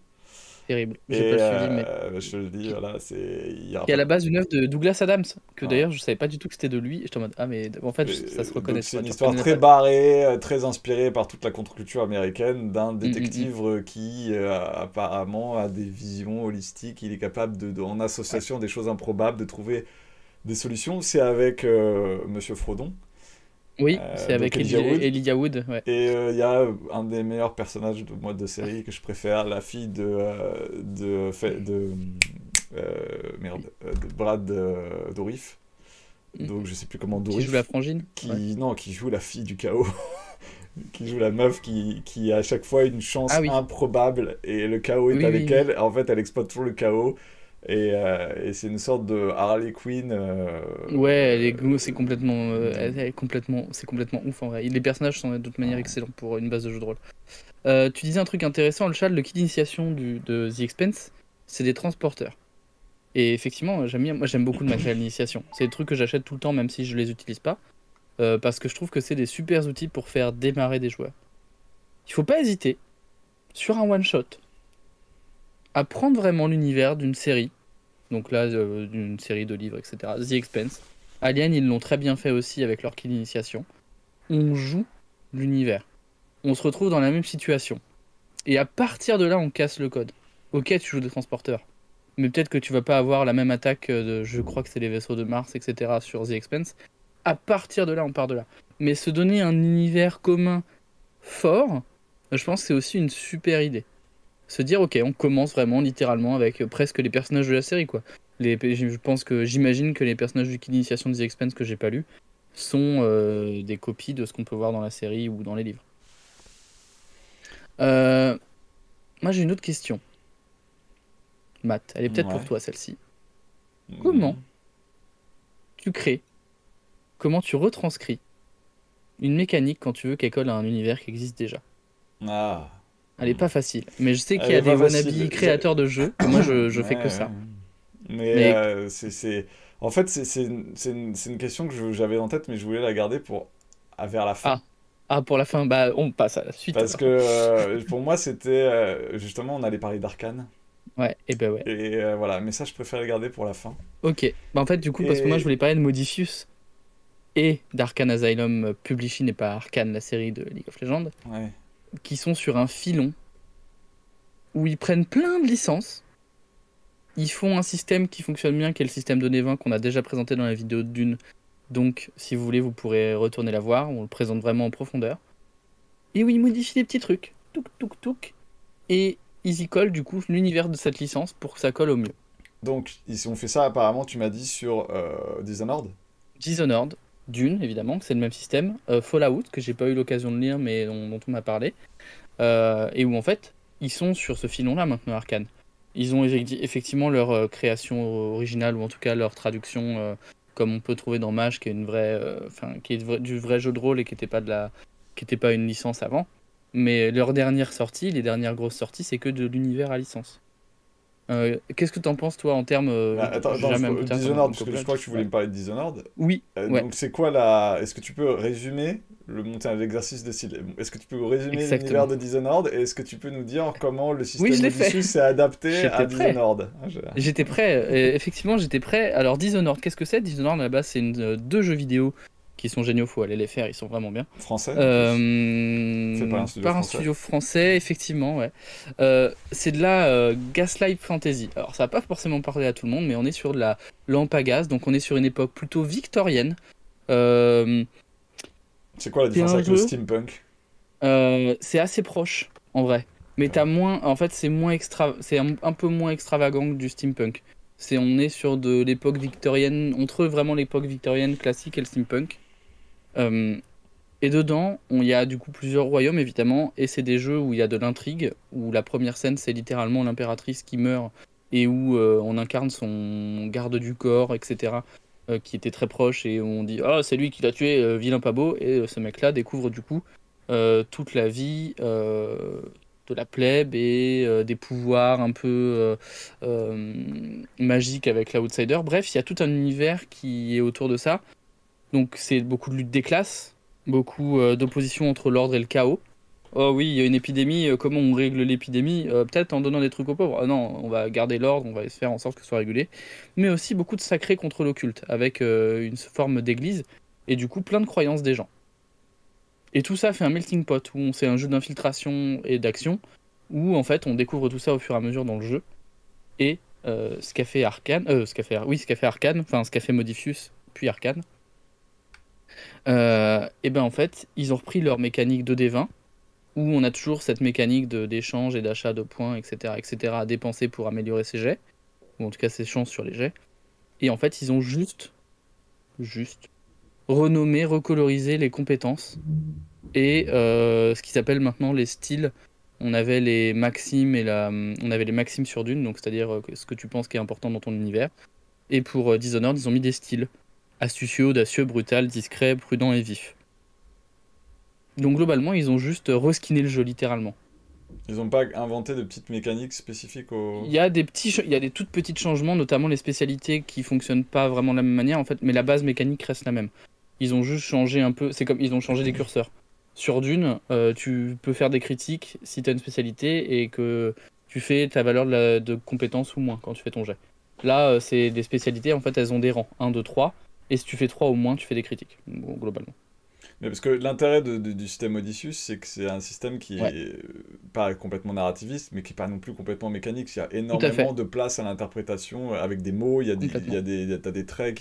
[SPEAKER 2] terrible. J'ai
[SPEAKER 1] Et
[SPEAKER 2] pas suivi, mais.
[SPEAKER 1] je te le dis, voilà, il y aura
[SPEAKER 2] Qui est à
[SPEAKER 1] pas.
[SPEAKER 2] la base une œuvre de Douglas Adams, que
[SPEAKER 1] Voilà.
[SPEAKER 2] d'ailleurs je savais pas du tout que c'était de lui. Et j'étais en mode, ah, mais en fait, ça se reconnaît,
[SPEAKER 1] Donc
[SPEAKER 2] tu
[SPEAKER 1] c'est
[SPEAKER 2] vois,
[SPEAKER 1] une
[SPEAKER 2] tu
[SPEAKER 1] histoire
[SPEAKER 2] reconnais la
[SPEAKER 1] très
[SPEAKER 2] patte.
[SPEAKER 1] barrée, très inspirée par toute la contre-culture américaine, d'un
[SPEAKER 2] Mm, mm, mm.
[SPEAKER 1] détective qui apparemment a des visions holistiques, il est capable en
[SPEAKER 2] Ouais.
[SPEAKER 1] association des choses improbables, de trouver des solutions. C'est avec Monsieur Frodon,
[SPEAKER 2] Oui, c'est
[SPEAKER 1] donc
[SPEAKER 2] avec
[SPEAKER 1] Elijah Wood.
[SPEAKER 2] Elijah Wood, ouais.
[SPEAKER 1] Et il y a un des meilleurs personnages de série que je préfère, la fille de Brad Dourif.
[SPEAKER 2] Mm.
[SPEAKER 1] Donc je sais plus comment
[SPEAKER 2] Qui joue la
[SPEAKER 1] Dourif,
[SPEAKER 2] frangine? Ouais.
[SPEAKER 1] non, qui joue la fille du chaos, qui joue la meuf qui a à chaque fois une chance
[SPEAKER 2] Ah oui,
[SPEAKER 1] improbable et le chaos est
[SPEAKER 2] oui,
[SPEAKER 1] avec
[SPEAKER 2] oui,
[SPEAKER 1] elle. En fait, elle exploite toujours le chaos et c'est une sorte de Harley Quinn.
[SPEAKER 2] oui. Ouais, c'est complètement, c'est complètement ouf en vrai. Les personnages sont de toute manière
[SPEAKER 1] Ouais.
[SPEAKER 2] excellents pour une base de jeu de rôle. Tu disais un truc intéressant, le chat, le kit d'initiation de The Expanse, c'est des transporteurs. Et effectivement, moi j'aime beaucoup le matériel d'initiation. C'est des trucs que j'achète tout le temps, même si je les utilise pas, parce que je trouve que c'est des super outils pour faire démarrer des joueurs. Il faut pas hésiter, sur un one shot, à prendre vraiment l'univers d'une série. Donc là, d'une série de livres, etc. The Expanse. Alien, ils l'ont très bien fait aussi avec leur kit d'initiation. On joue l'univers. On se retrouve dans la même situation. Et à partir de là, on casse le code. Ok, tu joues des transporteurs. Mais peut-être que tu vas pas avoir la même attaque de, je crois que c'est les vaisseaux de Mars, etc. sur The Expanse. À partir de là, on part de là. Mais se donner un univers commun fort, je pense que c'est aussi une super idée. Se dire, ok, on commence vraiment littéralement avec presque les personnages de la série, quoi. J'imagine que les personnages du kit d'initiation de The Expanse que j'ai pas lu sont des copies de ce qu'on peut voir dans la série ou dans les livres. Euh, Moi j'ai une autre question, Matt. Elle est peut-être pour
[SPEAKER 1] Ouais.
[SPEAKER 2] toi celle-ci. Comment
[SPEAKER 1] Mhm.
[SPEAKER 2] tu crées, comment tu retranscris une mécanique quand tu veux qu'elle colle à un univers qui existe déjà?
[SPEAKER 1] Ah.
[SPEAKER 2] Elle est pas
[SPEAKER 1] Hmm.
[SPEAKER 2] facile, mais je sais qu'il
[SPEAKER 1] Elle
[SPEAKER 2] y a
[SPEAKER 1] est
[SPEAKER 2] des
[SPEAKER 1] pas
[SPEAKER 2] wannabes
[SPEAKER 1] facile.
[SPEAKER 2] créateurs de jeux, et moi je fais que
[SPEAKER 1] Ouais, ouais.
[SPEAKER 2] ça.
[SPEAKER 1] Mais
[SPEAKER 2] Mais
[SPEAKER 1] en fait, c'est une question que j'avais en tête, mais je voulais la garder vers la
[SPEAKER 2] ah,
[SPEAKER 1] fin.
[SPEAKER 2] Ah, pour la fin, bah on passe à la suite
[SPEAKER 1] Parce que
[SPEAKER 2] alors.
[SPEAKER 1] pour moi, c'était justement, on allait parler d'Arcane.
[SPEAKER 2] Ouais, et ben ouais.
[SPEAKER 1] Et voilà, mais ça, je préfère le garder pour la fin.
[SPEAKER 2] Ok. Bah en fait, du coup, parce que moi je
[SPEAKER 1] Et
[SPEAKER 2] voulais parler de Modifius et d'Arcane Asylum Publishing et pas Arcane, la série de League of Legends,
[SPEAKER 1] ouais,
[SPEAKER 2] qui sont sur un filon où ils prennent plein de licences. Ils font un système qui fonctionne bien, qui est le système de Nevin qu'on a déjà présenté dans la vidéo de Dune. Donc, si vous voulez, vous pourrez retourner la voir. On le présente vraiment en profondeur. Et où ils modifient des petits trucs. Touk, touk, touk. Et ils y collent, du coup, l'univers de cette licence pour que ça colle au mieux.
[SPEAKER 1] donc ils ont fait ça apparemment, tu m'as dit, sur Dishonored.
[SPEAKER 2] Dishonored, Dune, évidemment, que c'est le même système. Fallout, que j'ai pas eu l'occasion de lire, mais dont on m'a parlé. Et où, en fait, ils sont sur ce filon-là maintenant, Arcane. Ils ont effectivement leur création originale, ou en tout cas leur traduction, comme on peut trouver dans Mage, qui est une vraie, qui est du vrai jeu de rôle et qui était pas une licence avant. Mais leur dernière sortie, les dernières grosses sorties, c'est que de l'univers à licence. Qu'est-ce que t'en penses, toi, en termes.
[SPEAKER 1] Ah, attends,
[SPEAKER 2] J'ai
[SPEAKER 1] attends,
[SPEAKER 2] jamais un peu tard
[SPEAKER 1] Dishonored,
[SPEAKER 2] comme
[SPEAKER 1] parce que je
[SPEAKER 2] copelage.
[SPEAKER 1] crois que tu voulais
[SPEAKER 2] Ouais.
[SPEAKER 1] me parler de Dishonored.
[SPEAKER 2] Oui, ouais,
[SPEAKER 1] Donc c'est quoi la... Est-ce que tu peux résumer le monter un exercice de style? Est-ce que tu peux résumer l'univers
[SPEAKER 2] exactement.
[SPEAKER 1] de Dishonored et est-ce que tu peux nous dire comment le
[SPEAKER 2] Oui,
[SPEAKER 1] système
[SPEAKER 2] je l'ai fait.
[SPEAKER 1] Odysseus s'est adapté à
[SPEAKER 2] J'étais prêt.
[SPEAKER 1] Dishonored?
[SPEAKER 2] J'étais prêt. Effectivement, j'étais prêt. Alors, Dishonored, qu'est-ce que c'est? Dishonored, à la base, c'est deux jeux vidéo qui sont géniaux. Faut aller les faire, ils sont vraiment bien.
[SPEAKER 1] Français en plus. Fait par un studio
[SPEAKER 2] Par un
[SPEAKER 1] français.
[SPEAKER 2] studio français, effectivement, ouais. C'est de la Gaslight Fantasy. Alors, ça va pas forcément parler à tout le monde, mais on est sur de la lampe à gaz, donc on est sur une époque plutôt victorienne. Euh,
[SPEAKER 1] C'est quoi la
[SPEAKER 2] c'est
[SPEAKER 1] différence
[SPEAKER 2] un
[SPEAKER 1] avec le
[SPEAKER 2] jeu,
[SPEAKER 1] steampunk?
[SPEAKER 2] c'est assez proche, en vrai. Mais t'as moins, en fait, c'est un peu moins extravagant que du steampunk. On est sur de l'époque victorienne, entre vraiment l'époque victorienne classique et le steampunk. Euh, Et dedans, il y a du coup plusieurs royaumes évidemment, et c'est des jeux où il y a de l'intrigue, où la première scène c'est littéralement l'impératrice qui meurt et où on incarne son garde du corps, etc., qui était très proche et où on dit ah c'est lui qui l'a tué, vilain pas beau, et ce mec-là découvre du coup toute la vie de la plèbe et des pouvoirs un peu magiques avec l'outsider. Bref, il y a tout un univers qui est autour de ça. Donc c'est beaucoup de lutte des classes, beaucoup d'opposition entre l'ordre et le chaos. Oh oui, il y a une épidémie, comment on règle l'épidémie? Peut-être en donnant des trucs aux pauvres. Ah non, on va garder l'ordre, on va faire en sorte que ce soit régulé. Mais aussi beaucoup de sacré contre l'occulte, avec une forme d'église, et du coup plein de croyances des gens. Et tout ça fait un melting pot, où c'est un jeu d'infiltration et d'action, où en fait on découvre tout ça au fur et à mesure dans le jeu. Et ce qu'a fait Arcane, ce qu'a fait Arcane, enfin ce qu'a fait Modifius, puis Arcane, et ben en fait, ils ont repris leur mécanique de D20, où on a toujours cette mécanique d'échange et d'achat de points, etc., à dépenser pour améliorer ses jets, ou en tout cas ses chances sur les jets. Et en fait, ils ont juste renommé, recolorisé les compétences et ce qui s'appelle maintenant les styles. On avait les maximes on avait les maximes sur Dune, donc c'est-à-dire ce que tu penses qui est important dans ton univers. Et pour Dishonored, ils ont mis des styles astucieux, audacieux, brutal, discret, prudent et vif. Donc globalement, ils ont juste reskiné le jeu littéralement.
[SPEAKER 1] Ils ont pas inventé de petites mécaniques spécifiques au...
[SPEAKER 2] Il y a des toutes petites changements, notamment les spécialités qui fonctionnent pas vraiment de la même manière en fait, mais la base mécanique reste la même. Ils ont juste changé un peu, c'est comme ils ont changé des curseurs. Sur Dune, tu peux faire des critiques si tu as une spécialité et que tu fais ta valeur de compétence ou moins quand tu fais ton jet. Là, c'est des spécialités, en fait, elles ont des rangs, 1, 2, 3, et si tu fais 3 ou moins, tu fais des critiques, bon, globalement.
[SPEAKER 1] Mais parce que l'intérêt du système Odysseus, c'est que c'est un système qui
[SPEAKER 2] Ouais,
[SPEAKER 1] est pas complètement narrativiste, mais qui est pas non plus complètement mécanique. Il y a
[SPEAKER 2] tout à
[SPEAKER 1] énormément
[SPEAKER 2] fait,
[SPEAKER 1] de place à l'interprétation avec des mots,
[SPEAKER 2] complètement.
[SPEAKER 1] t'as des traits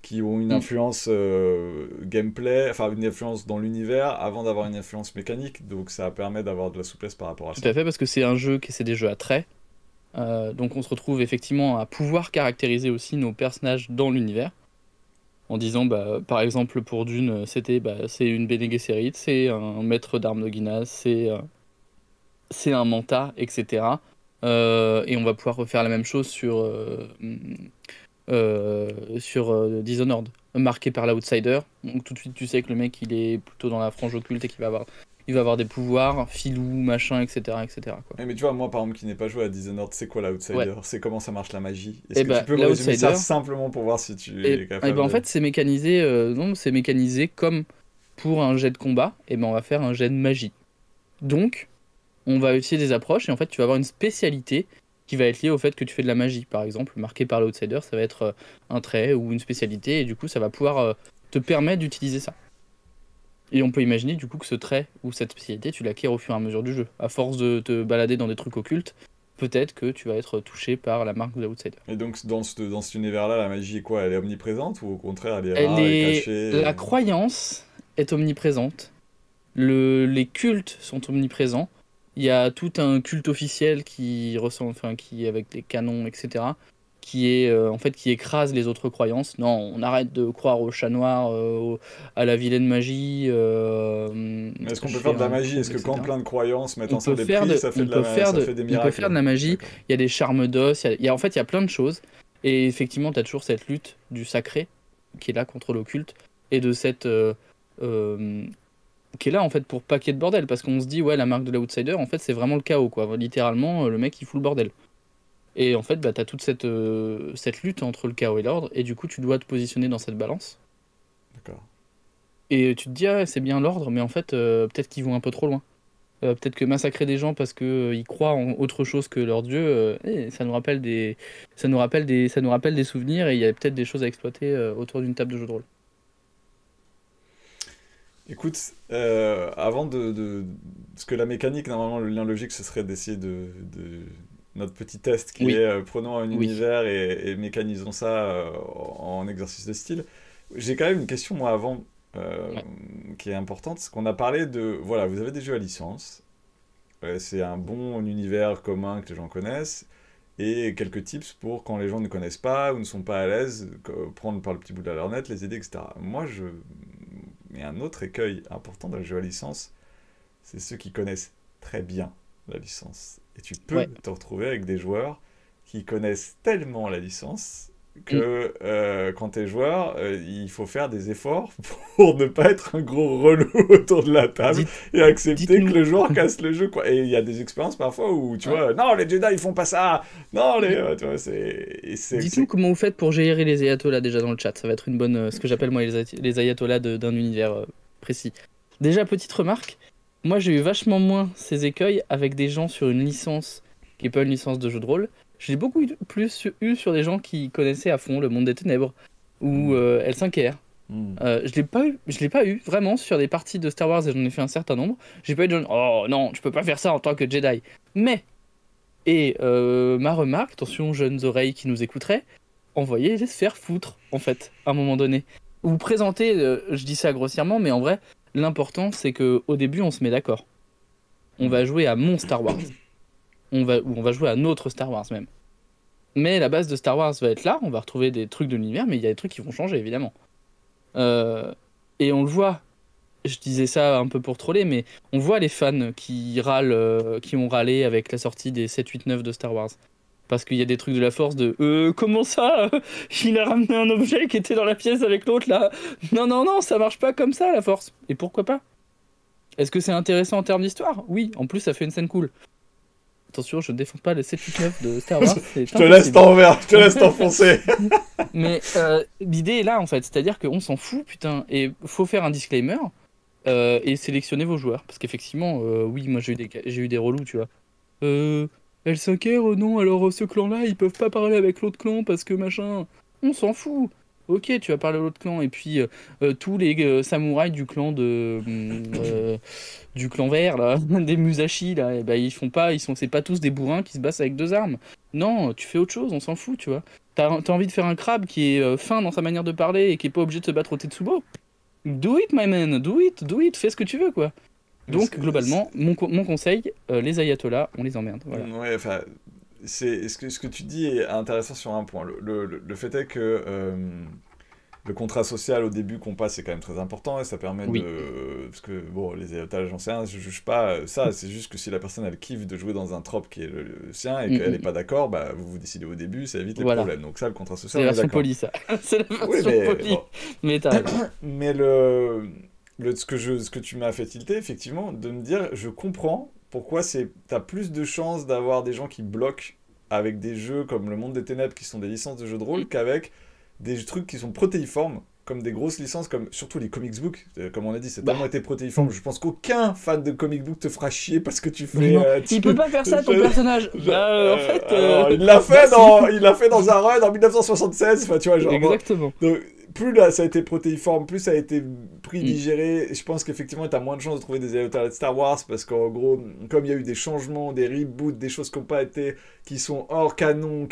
[SPEAKER 1] qui ont une
[SPEAKER 2] Mm.
[SPEAKER 1] influence gameplay, enfin une influence dans l'univers avant d'avoir une influence mécanique. Donc ça permet d'avoir de la souplesse par rapport à
[SPEAKER 2] Tout
[SPEAKER 1] ça.
[SPEAKER 2] à fait, parce que c'est des jeux à traits. Donc on se retrouve effectivement à pouvoir caractériser aussi nos personnages dans l'univers. En disant, bah, par exemple, pour Dune, c'est une Bene Gesserit, c'est un maître d'armes de Guinness, c'est un Manta, etc. Et on va pouvoir refaire la même chose sur Dishonored, marqué par l'outsider. Donc tout de suite, tu sais que le mec, il est plutôt dans la frange occulte et il va avoir des pouvoirs, filou, machin, etc., quoi.
[SPEAKER 1] Mais tu vois, moi par exemple qui n'ai pas joué à Dishonored, c'est quoi
[SPEAKER 2] Ouais.
[SPEAKER 1] l'outsider? C'est comment ça marche la magie? Est-ce
[SPEAKER 2] Et
[SPEAKER 1] que tu
[SPEAKER 2] bah,
[SPEAKER 1] peux me résumer ça
[SPEAKER 2] l'outsider,
[SPEAKER 1] simplement pour voir si tu
[SPEAKER 2] et
[SPEAKER 1] es
[SPEAKER 2] bah,
[SPEAKER 1] capable
[SPEAKER 2] en
[SPEAKER 1] de...
[SPEAKER 2] fait, c'est mécanisé, non, c'est mécanisé comme pour un jet de combat, et ben on va faire un jet de magie. Donc, on va utiliser des approches et en fait, tu vas avoir une spécialité qui va être liée au fait que tu fais de la magie. Par exemple, marqué par l'outsider, ça va être un trait ou une spécialité et du coup, ça va pouvoir te permettre d'utiliser ça. Et on peut imaginer du coup que ce trait ou cette spécialité, tu l'acquiers au fur et à mesure du jeu. À force de te balader dans des trucs occultes, peut-être que tu vas être touché par la marque de l'outsider.
[SPEAKER 1] Et donc, dans cet univers-là, la magie est quoi? Elle est omniprésente ou au contraire, elle est
[SPEAKER 2] Elle
[SPEAKER 1] rare et
[SPEAKER 2] est...
[SPEAKER 1] cachée
[SPEAKER 2] La croyance est omniprésente. Les cultes sont omniprésents. Il y a tout un culte officiel qui ressemble, enfin, qui avec des canons, etc., qui est en fait qui écrase les autres croyances. Non, on arrête de croire au chat noir, à la vilaine magie.
[SPEAKER 1] Mais est-ce qu'on
[SPEAKER 2] Je
[SPEAKER 1] peut
[SPEAKER 2] fais
[SPEAKER 1] faire de la
[SPEAKER 2] un
[SPEAKER 1] magie?
[SPEAKER 2] trouble,
[SPEAKER 1] Est-ce que quand
[SPEAKER 2] etc.
[SPEAKER 1] plein de croyances mettent
[SPEAKER 2] On peut
[SPEAKER 1] ensemble des
[SPEAKER 2] faire
[SPEAKER 1] prix,
[SPEAKER 2] de,
[SPEAKER 1] ça fait
[SPEAKER 2] on peut faire
[SPEAKER 1] ça
[SPEAKER 2] de,
[SPEAKER 1] fait des
[SPEAKER 2] on peut
[SPEAKER 1] miracles?
[SPEAKER 2] faire de la magie.
[SPEAKER 1] D'accord.
[SPEAKER 2] Il y a des charmes d'os. En fait, il y a plein de choses. Et effectivement, tu as toujours cette lutte du sacré qui est là contre l'occulte et de cette euh, qui est là en fait pour paquet de bordel parce qu'on se dit ouais la marque de l'outsider en fait c'est vraiment le chaos quoi, littéralement le mec il fout le bordel et en fait bah t'as toute cette lutte entre le chaos et l'ordre et du coup tu dois te positionner dans cette balance
[SPEAKER 1] D'accord.
[SPEAKER 2] et tu te dis ah c'est bien l'ordre mais en fait peut-être qu'ils vont un peu trop loin. Peut-être que massacrer des gens parce que ils croient en autre chose que leur dieu ça nous rappelle ça nous rappelle des souvenirs et il y a peut-être des choses à exploiter autour d'une table de jeu de rôle.
[SPEAKER 1] Écoute, avant parce que la mécanique, normalement, le lien logique, ce serait d'essayer notre petit test qui
[SPEAKER 2] Oui,
[SPEAKER 1] est prenons un
[SPEAKER 2] oui,
[SPEAKER 1] univers et mécanisons ça en exercice de style. J'ai quand même une question, moi, avant,
[SPEAKER 2] ouais,
[SPEAKER 1] qui est importante. C'est qu'on a parlé de, voilà, vous avez des jeux à licence, c'est un bon univers commun que les gens connaissent, et quelques tips pour quand les gens ne connaissent pas ou ne sont pas à l'aise, prendre par le petit bout de la lorgnette, les aider, etc. Moi, mais un autre écueil important dans le jeu à licence, c'est ceux qui connaissent très bien la licence. Et tu peux
[SPEAKER 2] ouais.
[SPEAKER 1] te retrouver avec des joueurs qui connaissent tellement la licence
[SPEAKER 2] Mm.
[SPEAKER 1] que quand tu es joueur, il faut faire des efforts pour ne pas être un gros relou autour de la table
[SPEAKER 2] Dites,
[SPEAKER 1] et accepter que
[SPEAKER 2] dites-nous.
[SPEAKER 1] le joueur casse le jeu, quoi. Et il y a des expériences parfois où, tu
[SPEAKER 2] Ouais.
[SPEAKER 1] vois, non, les Jedi, ils font pas ça. Non, tu vois,
[SPEAKER 2] Dites-nous comment vous faites pour gérer les ayatollahs déjà dans le chat. Ça va être une bonne, ce que j'appelle moi les ayatollahs d'un univers précis. Déjà, petite remarque, moi j'ai eu vachement moins ces écueils avec des gens sur une licence qui n'est pas une licence de jeu de rôle. Je l'ai beaucoup plus eu sur des gens qui connaissaient à fond le monde des ténèbres ou
[SPEAKER 1] Hmm.
[SPEAKER 2] L5R.
[SPEAKER 1] Hmm.
[SPEAKER 2] Je l'ai pas eu vraiment sur des parties de Star Wars et j'en ai fait un certain nombre. J'ai pas eu de gens, oh non, tu peux pas faire ça en tant que Jedi. Mais et ma remarque, attention jeunes oreilles qui nous écouteraient, envoyez-les se faire foutre, en fait, à un moment donné. Vous présentez, je dis ça grossièrement, mais en vrai, l'important c'est que au début on se met d'accord. On
[SPEAKER 1] Hmm.
[SPEAKER 2] va jouer à mon Star Wars. Ou on va jouer à notre Star Wars même. Mais la base de Star Wars va être là, on va retrouver des trucs de l'univers, mais il y a des trucs qui vont changer évidemment. Euh, et on le voit, je disais ça un peu pour troller, mais on voit les fans qui râlent, qui ont râlé avec la sortie des 7, 8, 9 de Star Wars. Parce qu'il y a des trucs de la force de comment ça il a ramené un objet qui était dans la pièce avec l'autre là. Non, non, non, ça marche pas comme ça la force. Et pourquoi pas? Est-ce que c'est intéressant en termes d'histoire? Oui, en plus ça fait une scène cool. Attention, je ne défends pas le 7-8-9 de Star Wars,
[SPEAKER 1] Je
[SPEAKER 2] c'est
[SPEAKER 1] te laisse
[SPEAKER 2] impossible.
[SPEAKER 1] t'envers, je te laisse t'enfoncer.
[SPEAKER 2] Mais l'idée est là en fait, c'est-à-dire qu'on s'en fout, putain, et faut faire un disclaimer et sélectionner vos joueurs. Parce qu'effectivement, oui, moi j'ai eu des relous, tu vois. L5R, non, alors ce clan-là, ils peuvent pas parler avec l'autre clan parce que machin. On s'en fout. Ok, tu vas parler à l'autre clan. Et puis, tous les samouraïs du clan du clan vert, là, des Musashi, là, eh ben, c'est pas tous des bourrins qui se battent avec deux armes. Non, tu fais autre chose, on s'en fout, tu vois. T'as envie de faire un crabe qui est fin dans sa manière de parler et qui est pas obligé de se battre au Tetsubo? Do it, my man, do it, fais ce que tu veux, quoi. Donc, globalement, mon conseil, les ayatollahs, on les emmerde. Voilà.
[SPEAKER 1] Ouais, enfin, ce que tu dis est intéressant sur un point. Le fait est que le contrat social au début qu'on passe est quand même très important et ça permet
[SPEAKER 2] Oui,
[SPEAKER 1] parce que, bon, les avantages, j'en sais rien, je juge pas ça, c'est juste que si la personne elle kiffe de jouer dans un trope qui est le sien et
[SPEAKER 2] mm,
[SPEAKER 1] qu'elle n'est
[SPEAKER 2] mm.
[SPEAKER 1] pas d'accord, bah vous décidez au début, ça évite les
[SPEAKER 2] Voilà.
[SPEAKER 1] problèmes. Donc ça, le contrat
[SPEAKER 2] C'est
[SPEAKER 1] social,
[SPEAKER 2] la
[SPEAKER 1] on est
[SPEAKER 2] version
[SPEAKER 1] d'accord.
[SPEAKER 2] polie, ça. C'est la
[SPEAKER 1] Oui,
[SPEAKER 2] version
[SPEAKER 1] mais
[SPEAKER 2] polie.
[SPEAKER 1] bon.
[SPEAKER 2] Mais t'as raison.
[SPEAKER 1] Mais ce que tu m'as fait tilter, effectivement, de me dire, je comprends pourquoi t'as plus de chances d'avoir des gens qui bloquent avec des jeux comme Le Monde des Ténèbres qui sont des licences de jeux de
[SPEAKER 2] Mm.
[SPEAKER 1] rôle qu'avec des trucs qui sont protéiformes comme des grosses licences, comme surtout les comics books, comme on a dit, c'est
[SPEAKER 2] Bah.
[SPEAKER 1] tellement été protéiforme. Je pense qu'aucun fan de comic book te fera chier parce que tu
[SPEAKER 2] Mais
[SPEAKER 1] fais.
[SPEAKER 2] non, il peut pas faire ça ton personnage. En fait,
[SPEAKER 1] alors, il l'a fait dans un run en 1976. Enfin, tu vois, genre.
[SPEAKER 2] exactement.
[SPEAKER 1] Donc, plus là, ça a été protéiforme, plus ça a été pris,
[SPEAKER 2] Mm.
[SPEAKER 1] digéré. Je pense qu'effectivement, tu as moins de chances de trouver des alternatives de Star Wars parce qu'en gros, comme il y a eu des changements, des reboots, des choses qui n'ont pas été, qui sont hors canon,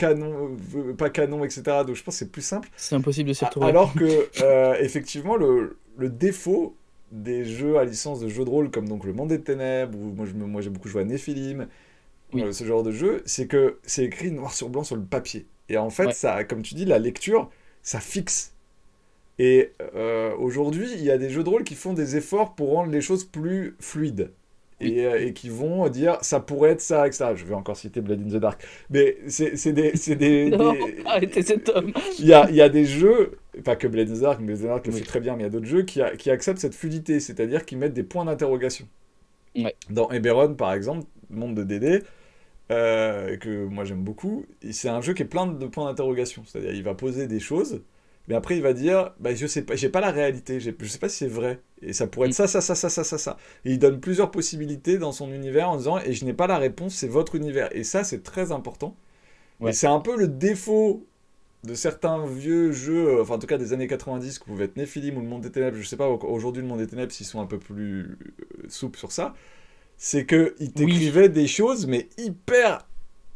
[SPEAKER 1] pas canon, etc. Donc, je pense que c'est plus simple.
[SPEAKER 2] C'est impossible de s'y retrouver.
[SPEAKER 1] Alors que, effectivement, le défaut des jeux à licence de jeux de rôle comme donc le Monde des Ténèbres, ou moi j'ai beaucoup joué à Nephilim,
[SPEAKER 2] Oui.
[SPEAKER 1] ce genre de jeu, c'est que c'est écrit noir sur blanc sur le papier. Et en fait,
[SPEAKER 2] Ouais.
[SPEAKER 1] ça, comme tu dis, la lecture, ça fixe. Et aujourd'hui, il y a des jeux de rôle qui font des efforts pour rendre les choses plus fluides.
[SPEAKER 2] Oui.
[SPEAKER 1] Et qui vont dire ça pourrait être ça, etc. Je vais encore citer Blade in the Dark. Mais c'est des,
[SPEAKER 2] Non,
[SPEAKER 1] des-
[SPEAKER 2] arrêtez cet homme.
[SPEAKER 1] il y a des jeux, pas que Blade in the Dark, mais Blade in the Dark le
[SPEAKER 2] Oui.
[SPEAKER 1] fait très bien, mais il y a d'autres jeux qui acceptent cette fluidité, c'est-à-dire qui mettent des points d'interrogation.
[SPEAKER 2] Ouais.
[SPEAKER 1] Dans Eberron, par exemple, monde de DD, que moi j'aime beaucoup, et c'est un jeu qui est plein de points d'interrogation. C'est-à-dire il va poser des choses, mais après il va dire bah, je sais pas, j'ai pas la réalité, je sais pas si c'est vrai. Et ça pourrait être ça, ça, ça, ça, ça, ça, ça. Et il donne plusieurs possibilités dans son univers en disant et je n'ai pas la réponse, c'est votre univers. Et ça, c'est très important.
[SPEAKER 2] Ouais.
[SPEAKER 1] Et c'est un peu le défaut de certains vieux jeux, enfin en tout cas des années 90, qui pouvaient être Nephilim ou le Monde des Ténèbres, je sais pas aujourd'hui le Monde des Ténèbres s'ils sont un peu plus souples sur ça, c'est qu'ils t'écrivaient des choses mais hyper...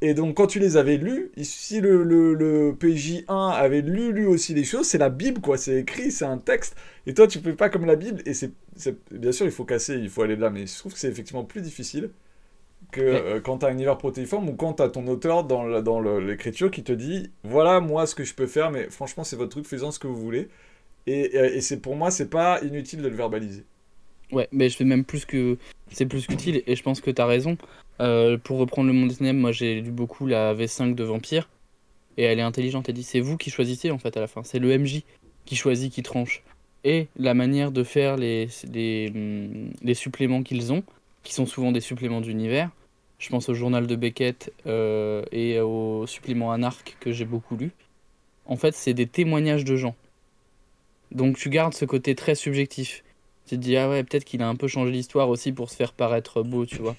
[SPEAKER 1] Et donc quand tu les avais lues, si le PJ1 avait lu lui aussi les choses, c'est la Bible quoi, c'est écrit, c'est un texte, et toi tu peux pas comme la Bible, et bien sûr il faut casser, il faut aller de là, mais je trouve que c'est effectivement plus difficile que quand tu as un univers protéiforme ou quand tu as ton auteur dans l'écriture qui te dit voilà moi ce que je peux faire mais franchement c'est votre truc, faisant ce que vous voulez et c'est pour moi c'est pas inutile de le verbaliser.
[SPEAKER 2] Ouais, mais je fais même plus que... C'est plus qu'utile, et je pense que t'as raison. Pour reprendre le Monde des Ténèbres, moi j'ai lu beaucoup la V5 de Vampire, et elle est intelligente, elle dit c'est vous qui choisissez en fait à la fin, c'est le MJ qui choisit, qui tranche. Et la manière de faire les suppléments qu'ils ont, qui sont souvent des suppléments d'univers, je pense au journal de Beckett et au supplément Anarch que j'ai beaucoup lu, en fait c'est des témoignages de gens. Donc tu gardes ce côté très subjectif. Tu te dis, ah ouais, peut-être qu'il a un peu changé l'histoire aussi pour se faire paraître beau, tu vois.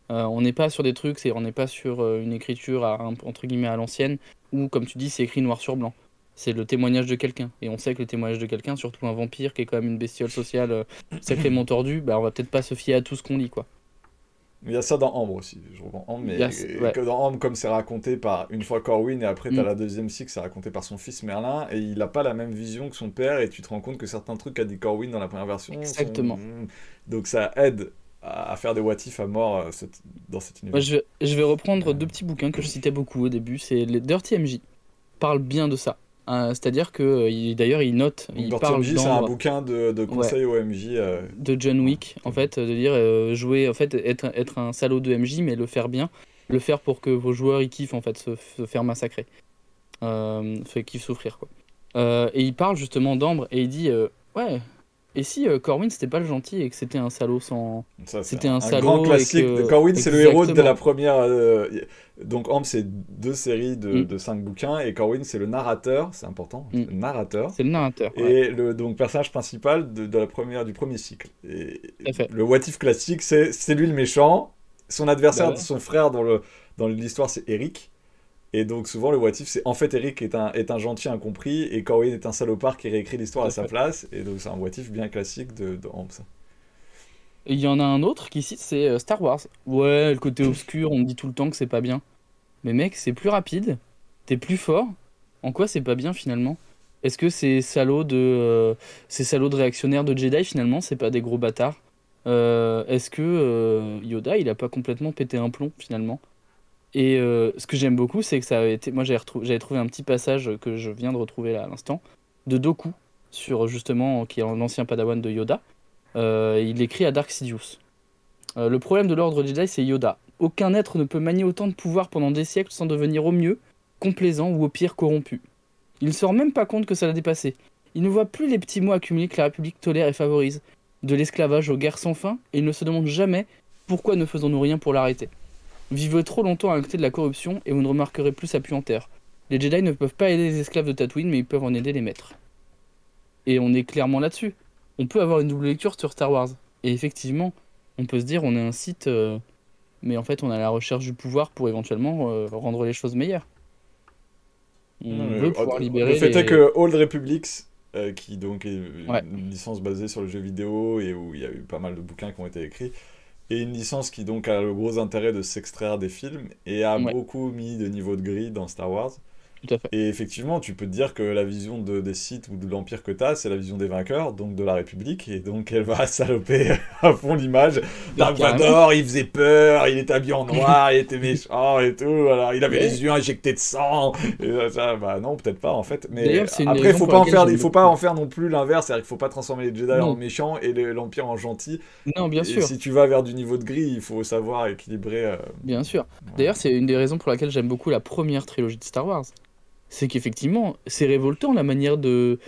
[SPEAKER 2] On n'est pas sur des trucs, on n'est pas sur une écriture entre guillemets à l'ancienne, où, comme tu dis, c'est écrit noir sur blanc. C'est le témoignage de quelqu'un. Et on sait que le témoignage de quelqu'un, surtout un vampire qui est quand même une bestiole sociale sacrément tordue, bah, on va peut-être pas se fier à tout ce qu'on lit, quoi.
[SPEAKER 1] Il y a ça dans Ambre aussi, je reprends Ambre, mais
[SPEAKER 2] Ouais.
[SPEAKER 1] que dans Ambre comme c'est raconté par une fois Corwin et après t'as
[SPEAKER 2] Mm.
[SPEAKER 1] la deuxième cycle c'est raconté par son fils Merlin et il a pas la même vision que son père et tu te rends compte que certains trucs qu'a dit Corwin dans la première version
[SPEAKER 2] Exactement.
[SPEAKER 1] donc ça aide à faire des what if à mort dans cet univers.
[SPEAKER 2] Moi, je vais reprendre deux petits bouquins que je citais beaucoup au début. C'est les Dirty MJ. Parle bien de ça. C'est-à-dire que, d'ailleurs, il note,
[SPEAKER 1] Donc,
[SPEAKER 2] il
[SPEAKER 1] Dirty
[SPEAKER 2] parle
[SPEAKER 1] MJ, c'est un bouquin de conseils au MJ.
[SPEAKER 2] de John Wick, en fait, de dire jouer, en fait, être un salaud de MJ, mais le faire bien, le faire pour que vos joueurs ils kiffent en fait se faire massacrer, kiffent souffrir quoi. Et il parle justement d'Ambre et il dit ouais. Et si Corwin c'était pas le gentil et que c'était un salaud sans...
[SPEAKER 1] Ça,
[SPEAKER 2] C'était un salaud
[SPEAKER 1] grand classique.
[SPEAKER 2] et que...
[SPEAKER 1] Corwin, c'est le héros de
[SPEAKER 2] Exactement.
[SPEAKER 1] la première. Donc, Ambre, c'est 2 séries de 5 bouquins. Et Corwin, c'est le narrateur. C'est important.
[SPEAKER 2] Mm.
[SPEAKER 1] Le narrateur.
[SPEAKER 2] C'est le narrateur. Ouais.
[SPEAKER 1] Et le donc, personnage principal du premier cycle. Et
[SPEAKER 2] Tout à fait.
[SPEAKER 1] le what if classique, c'est lui le méchant. Son adversaire,
[SPEAKER 2] Bah ouais.
[SPEAKER 1] son frère dans l'histoire, c'est Eric. Et donc, souvent, le what if, c'est en fait Eric est un gentil incompris. Et Corwin est un salopard qui réécrit l'histoire à sa place. Et donc, c'est un what if bien classique de Ambre, ça.
[SPEAKER 2] Et il y en a un autre qui cite, c'est Star Wars. Ouais, le côté obscur, on me dit tout le temps que c'est pas bien. Mais mec, c'est plus rapide, t'es plus fort. En quoi c'est pas bien finalement? Est-ce que ces salauds de réactionnaires de Jedi finalement, c'est pas des gros bâtards? Est-ce que Yoda, il a pas complètement pété un plomb finalement? Et ce que j'aime beaucoup, c'est que ça avait été... Moi, j'avais trouvé un petit passage que je viens de retrouver là à l'instant, de Dooku, sur justement, qui est l'ancien padawan de Yoda. Il écrit à Dark Sidious. Le problème de l'ordre Jedi, c'est Yoda. Aucun être ne peut manier autant de pouvoir pendant des siècles sans devenir au mieux complaisant ou au pire corrompu. Il ne se rend même pas compte que ça l'a dépassé. Il ne voit plus les petits mots accumulés que la République tolère et favorise, de l'esclavage aux guerres sans fin, et il ne se demande jamais pourquoi ne faisons-nous rien pour l'arrêter. Vivez trop longtemps à côté de la corruption et vous ne remarquerez plus sa puanteur. Les Jedi ne peuvent pas aider les esclaves de Tatooine, mais ils peuvent en aider les maîtres. Et on est clairement là-dessus. On peut avoir une double lecture sur Star Wars. Et effectivement, on peut se dire, on est un site, mais en fait, on est à la recherche du pouvoir pour éventuellement rendre les choses meilleures.
[SPEAKER 1] Non,
[SPEAKER 2] On veut pouvoir
[SPEAKER 1] le
[SPEAKER 2] libérer
[SPEAKER 1] fait est
[SPEAKER 2] les...
[SPEAKER 1] que Old Republics, qui donc est
[SPEAKER 2] Ouais,
[SPEAKER 1] une licence basée sur le jeu vidéo et où il y a eu pas mal de bouquins qui ont été écrits, et une licence qui donc a le gros intérêt de s'extraire des films et a
[SPEAKER 2] ouais,
[SPEAKER 1] beaucoup mis de niveau de grille dans Star Wars.
[SPEAKER 2] tout à fait.
[SPEAKER 1] Et effectivement, tu peux te dire que la vision des Sith ou de l'Empire que t'as, c'est la vision des vainqueurs, donc de la République, et donc elle va saloper à fond l'image.
[SPEAKER 2] Mais
[SPEAKER 1] Dark
[SPEAKER 2] carrément.
[SPEAKER 1] Vador, il faisait peur, il était habillé en noir, il était méchant et tout, alors il avait
[SPEAKER 2] Ouais.
[SPEAKER 1] les yeux injectés de sang, et ça, bah non, peut-être pas en fait. Mais
[SPEAKER 2] D'ailleurs, c'est une des
[SPEAKER 1] après,
[SPEAKER 2] raisons pour laquelle
[SPEAKER 1] il
[SPEAKER 2] j'aime
[SPEAKER 1] faut pas
[SPEAKER 2] beaucoup.
[SPEAKER 1] en faire non plus l'inverse, c'est-à-dire qu'il faut pas transformer les Jedi en
[SPEAKER 2] Non,
[SPEAKER 1] méchants et l'Empire en gentils.
[SPEAKER 2] non, bien
[SPEAKER 1] Et
[SPEAKER 2] sûr,
[SPEAKER 1] si tu vas vers du niveau de gris, il faut savoir équilibrer.
[SPEAKER 2] bien sûr.
[SPEAKER 1] Voilà.
[SPEAKER 2] D'ailleurs, c'est une des raisons pour laquelle j'aime beaucoup la première trilogie de Star Wars. C'est qu'effectivement, c'est révoltant la manière de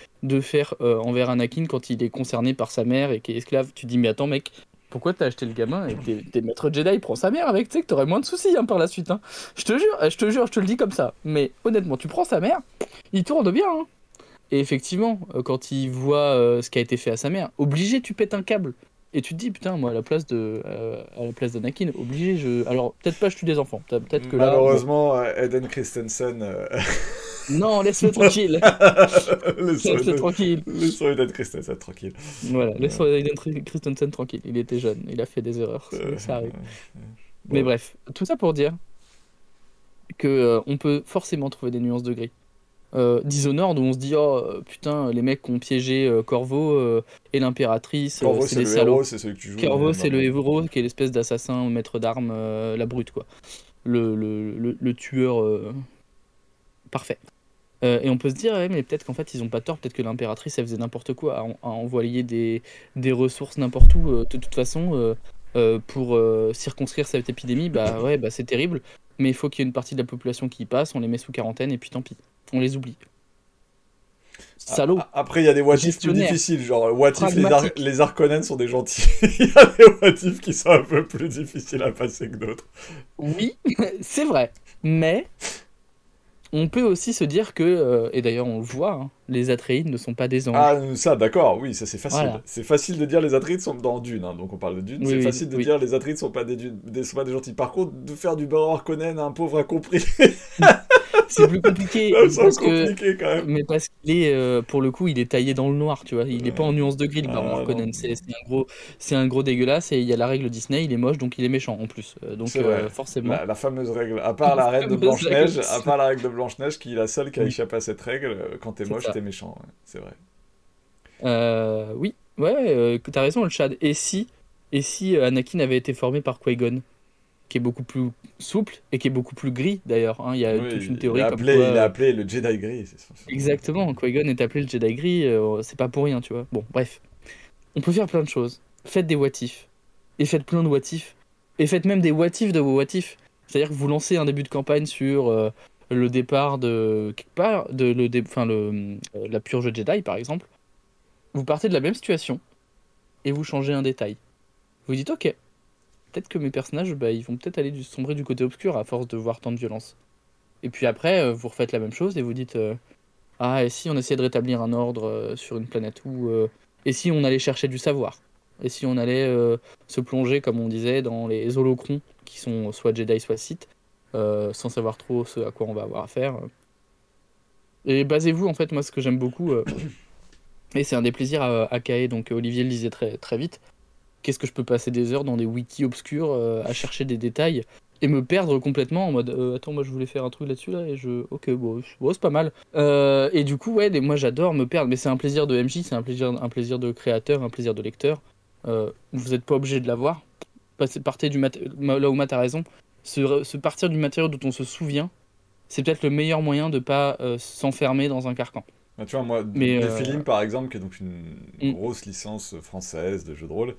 [SPEAKER 2] faire envers Anakin quand il est concerné par sa mère et qu'il est esclave. Tu dis, mais attends, mec, pourquoi t'as acheté le gamin et t'es maître Jedi, prends sa mère avec, tu sais que t'aurais moins de soucis hein, par la suite. Hein. Je te jure, je te le dis comme ça. Mais honnêtement, tu prends sa mère, il tourne bien. Hein. Et effectivement, quand il voit ce qui a été fait à sa mère, obligé, tu pètes un câble. Et tu te dis, putain, moi, à la place d'Anakin, obligé, je. Alors, peut-être pas, je tue des enfants. Peut-être que là, bon.
[SPEAKER 1] Malheureusement, Eden Christensen.
[SPEAKER 2] Non, laisse-le tranquille.
[SPEAKER 1] Laissons
[SPEAKER 2] Laisse-le tranquille.
[SPEAKER 1] Eden Christensen tranquille.
[SPEAKER 2] Voilà,
[SPEAKER 1] Euh,
[SPEAKER 2] laisse Aiden Christensen tranquille. Il était jeune, il a fait des erreurs,
[SPEAKER 1] euh,
[SPEAKER 2] ça arrive. Mais
[SPEAKER 1] bon.
[SPEAKER 2] bref, tout ça pour dire que on peut forcément trouver des nuances de gris. Dishonored, où on se dit, oh putain, les mecs qui ont piégé Corvo et l'impératrice,
[SPEAKER 1] Corvo,
[SPEAKER 2] c'est
[SPEAKER 1] c'est
[SPEAKER 2] des
[SPEAKER 1] le
[SPEAKER 2] salauds.
[SPEAKER 1] héros, c'est celui que tu joues
[SPEAKER 2] Corvo,
[SPEAKER 1] dans
[SPEAKER 2] c'est
[SPEAKER 1] le
[SPEAKER 2] le
[SPEAKER 1] monde.
[SPEAKER 2] héros qui est l'espèce d'assassin, maître d'armes, la brute, quoi. Le tueur parfait. Et on peut se dire, ouais, mais peut-être qu'en fait, ils ont pas tort, peut-être que l'impératrice, elle faisait n'importe quoi, à envoyer des ressources n'importe où. De toute façon, pour circonscrire cette épidémie, bah ouais, bah c'est terrible, mais il faut qu'il y ait une partie de la population qui y passe, on les met sous quarantaine, et puis tant pis, on les oublie. Salaud,
[SPEAKER 1] Après, il y a des what if plus
[SPEAKER 2] gestionnaire,
[SPEAKER 1] difficiles, genre what if
[SPEAKER 2] pragmatique.
[SPEAKER 1] les Harkonnen sont des gentils. Il y a des what if qui sont un peu plus difficiles à passer que d'autres.
[SPEAKER 2] Oui, c'est vrai, mais on peut aussi se dire que, et d'ailleurs on le voit, hein, les Atreides ne sont pas des
[SPEAKER 1] Ah,
[SPEAKER 2] anges.
[SPEAKER 1] ça, d'accord, oui, ça c'est facile.
[SPEAKER 2] Voilà,
[SPEAKER 1] C'est facile de dire les Atreides sont dans Dune, hein, donc on parle de Dune.
[SPEAKER 2] oui,
[SPEAKER 1] C'est
[SPEAKER 2] oui,
[SPEAKER 1] facile de
[SPEAKER 2] oui.
[SPEAKER 1] dire les Atreides sont pas sont pas des gentils. Par contre, de faire du Baron Harkonnen, un pauvre incompris,
[SPEAKER 2] C'est plus compliqué
[SPEAKER 1] ça me semble
[SPEAKER 2] parce que
[SPEAKER 1] compliqué quand même.
[SPEAKER 2] mais parce qu'il est pour le coup il est taillé dans le noir tu vois il est pas en nuance de gris le baron
[SPEAKER 1] Ah non,
[SPEAKER 2] Harkonnen
[SPEAKER 1] non.
[SPEAKER 2] c'est un gros dégueulasse et il y a la règle Disney il est moche donc il est méchant en plus
[SPEAKER 1] C'est
[SPEAKER 2] donc
[SPEAKER 1] vrai.
[SPEAKER 2] forcément
[SPEAKER 1] La fameuse règle, à part la reine de
[SPEAKER 2] fameuse règle
[SPEAKER 1] Blanche-Neige, à
[SPEAKER 2] Disney.
[SPEAKER 1] part la règle de Blanche-Neige qui est la seule qui a
[SPEAKER 2] Oui
[SPEAKER 1] échappé à cette règle, quand t'es
[SPEAKER 2] c'est
[SPEAKER 1] moche,
[SPEAKER 2] ça
[SPEAKER 1] t'es méchant, ouais, c'est vrai.
[SPEAKER 2] oui ouais t'as raison le Chad et si Anakin avait été formé par Qui-Gon qui est beaucoup plus souple et qui est beaucoup plus gris d'ailleurs hein. Il y a toute une
[SPEAKER 1] Oui,
[SPEAKER 2] théorie comme quoi
[SPEAKER 1] il a appelé le Jedi Gris, c'est son nom.
[SPEAKER 2] exactement Qui-Gon est appelé le Jedi gris c'est pas pour rien tu vois bon bref on peut faire plein de choses. Faites des what if. Et faites plein de what if. Et faites même des what if de vos what if. C'est-à-dire que vous lancez un début de campagne sur le départ de quelque part, la purge Jedi par exemple. Vous partez de la même situation et vous changez un détail. Vous dites ok, peut-être que mes personnages bah, ils vont peut-être aller sombrer du côté obscur à force de voir tant de violence. Et puis après vous refaites la même chose et vous dites ah et si on essayait de rétablir un ordre sur une planète ou et si on allait chercher du savoir. Et si on allait se plonger, comme on disait, dans les holocrons, qui sont soit Jedi, soit Sith, sans savoir trop ce à quoi on va avoir affaire. Et basez-vous, en fait, moi, ce que j'aime beaucoup, et c'est un des plaisirs à Kae, donc Olivier le disait très, très vite, qu'est-ce que je peux passer des heures dans des wikis obscurs à chercher des détails et me perdre complètement en mode attends, moi je voulais faire un truc là-dessus là, et je. Ok, bon, c'est pas mal. Et du coup, ouais, moi j'adore me perdre, mais c'est un plaisir de MJ, c'est un plaisir de créateur, un plaisir de lecteur. Vous n'êtes pas obligé de l'avoir. Partez là où Matt a raison. Se partir du matériau dont on se souvient, c'est peut-être le meilleur moyen de pas s'enfermer dans un carcan.
[SPEAKER 1] Bah, tu vois, moi,
[SPEAKER 2] Mais
[SPEAKER 1] Nephilim, par exemple, qui est donc une
[SPEAKER 2] mm,
[SPEAKER 1] grosse licence française de jeux de rôle,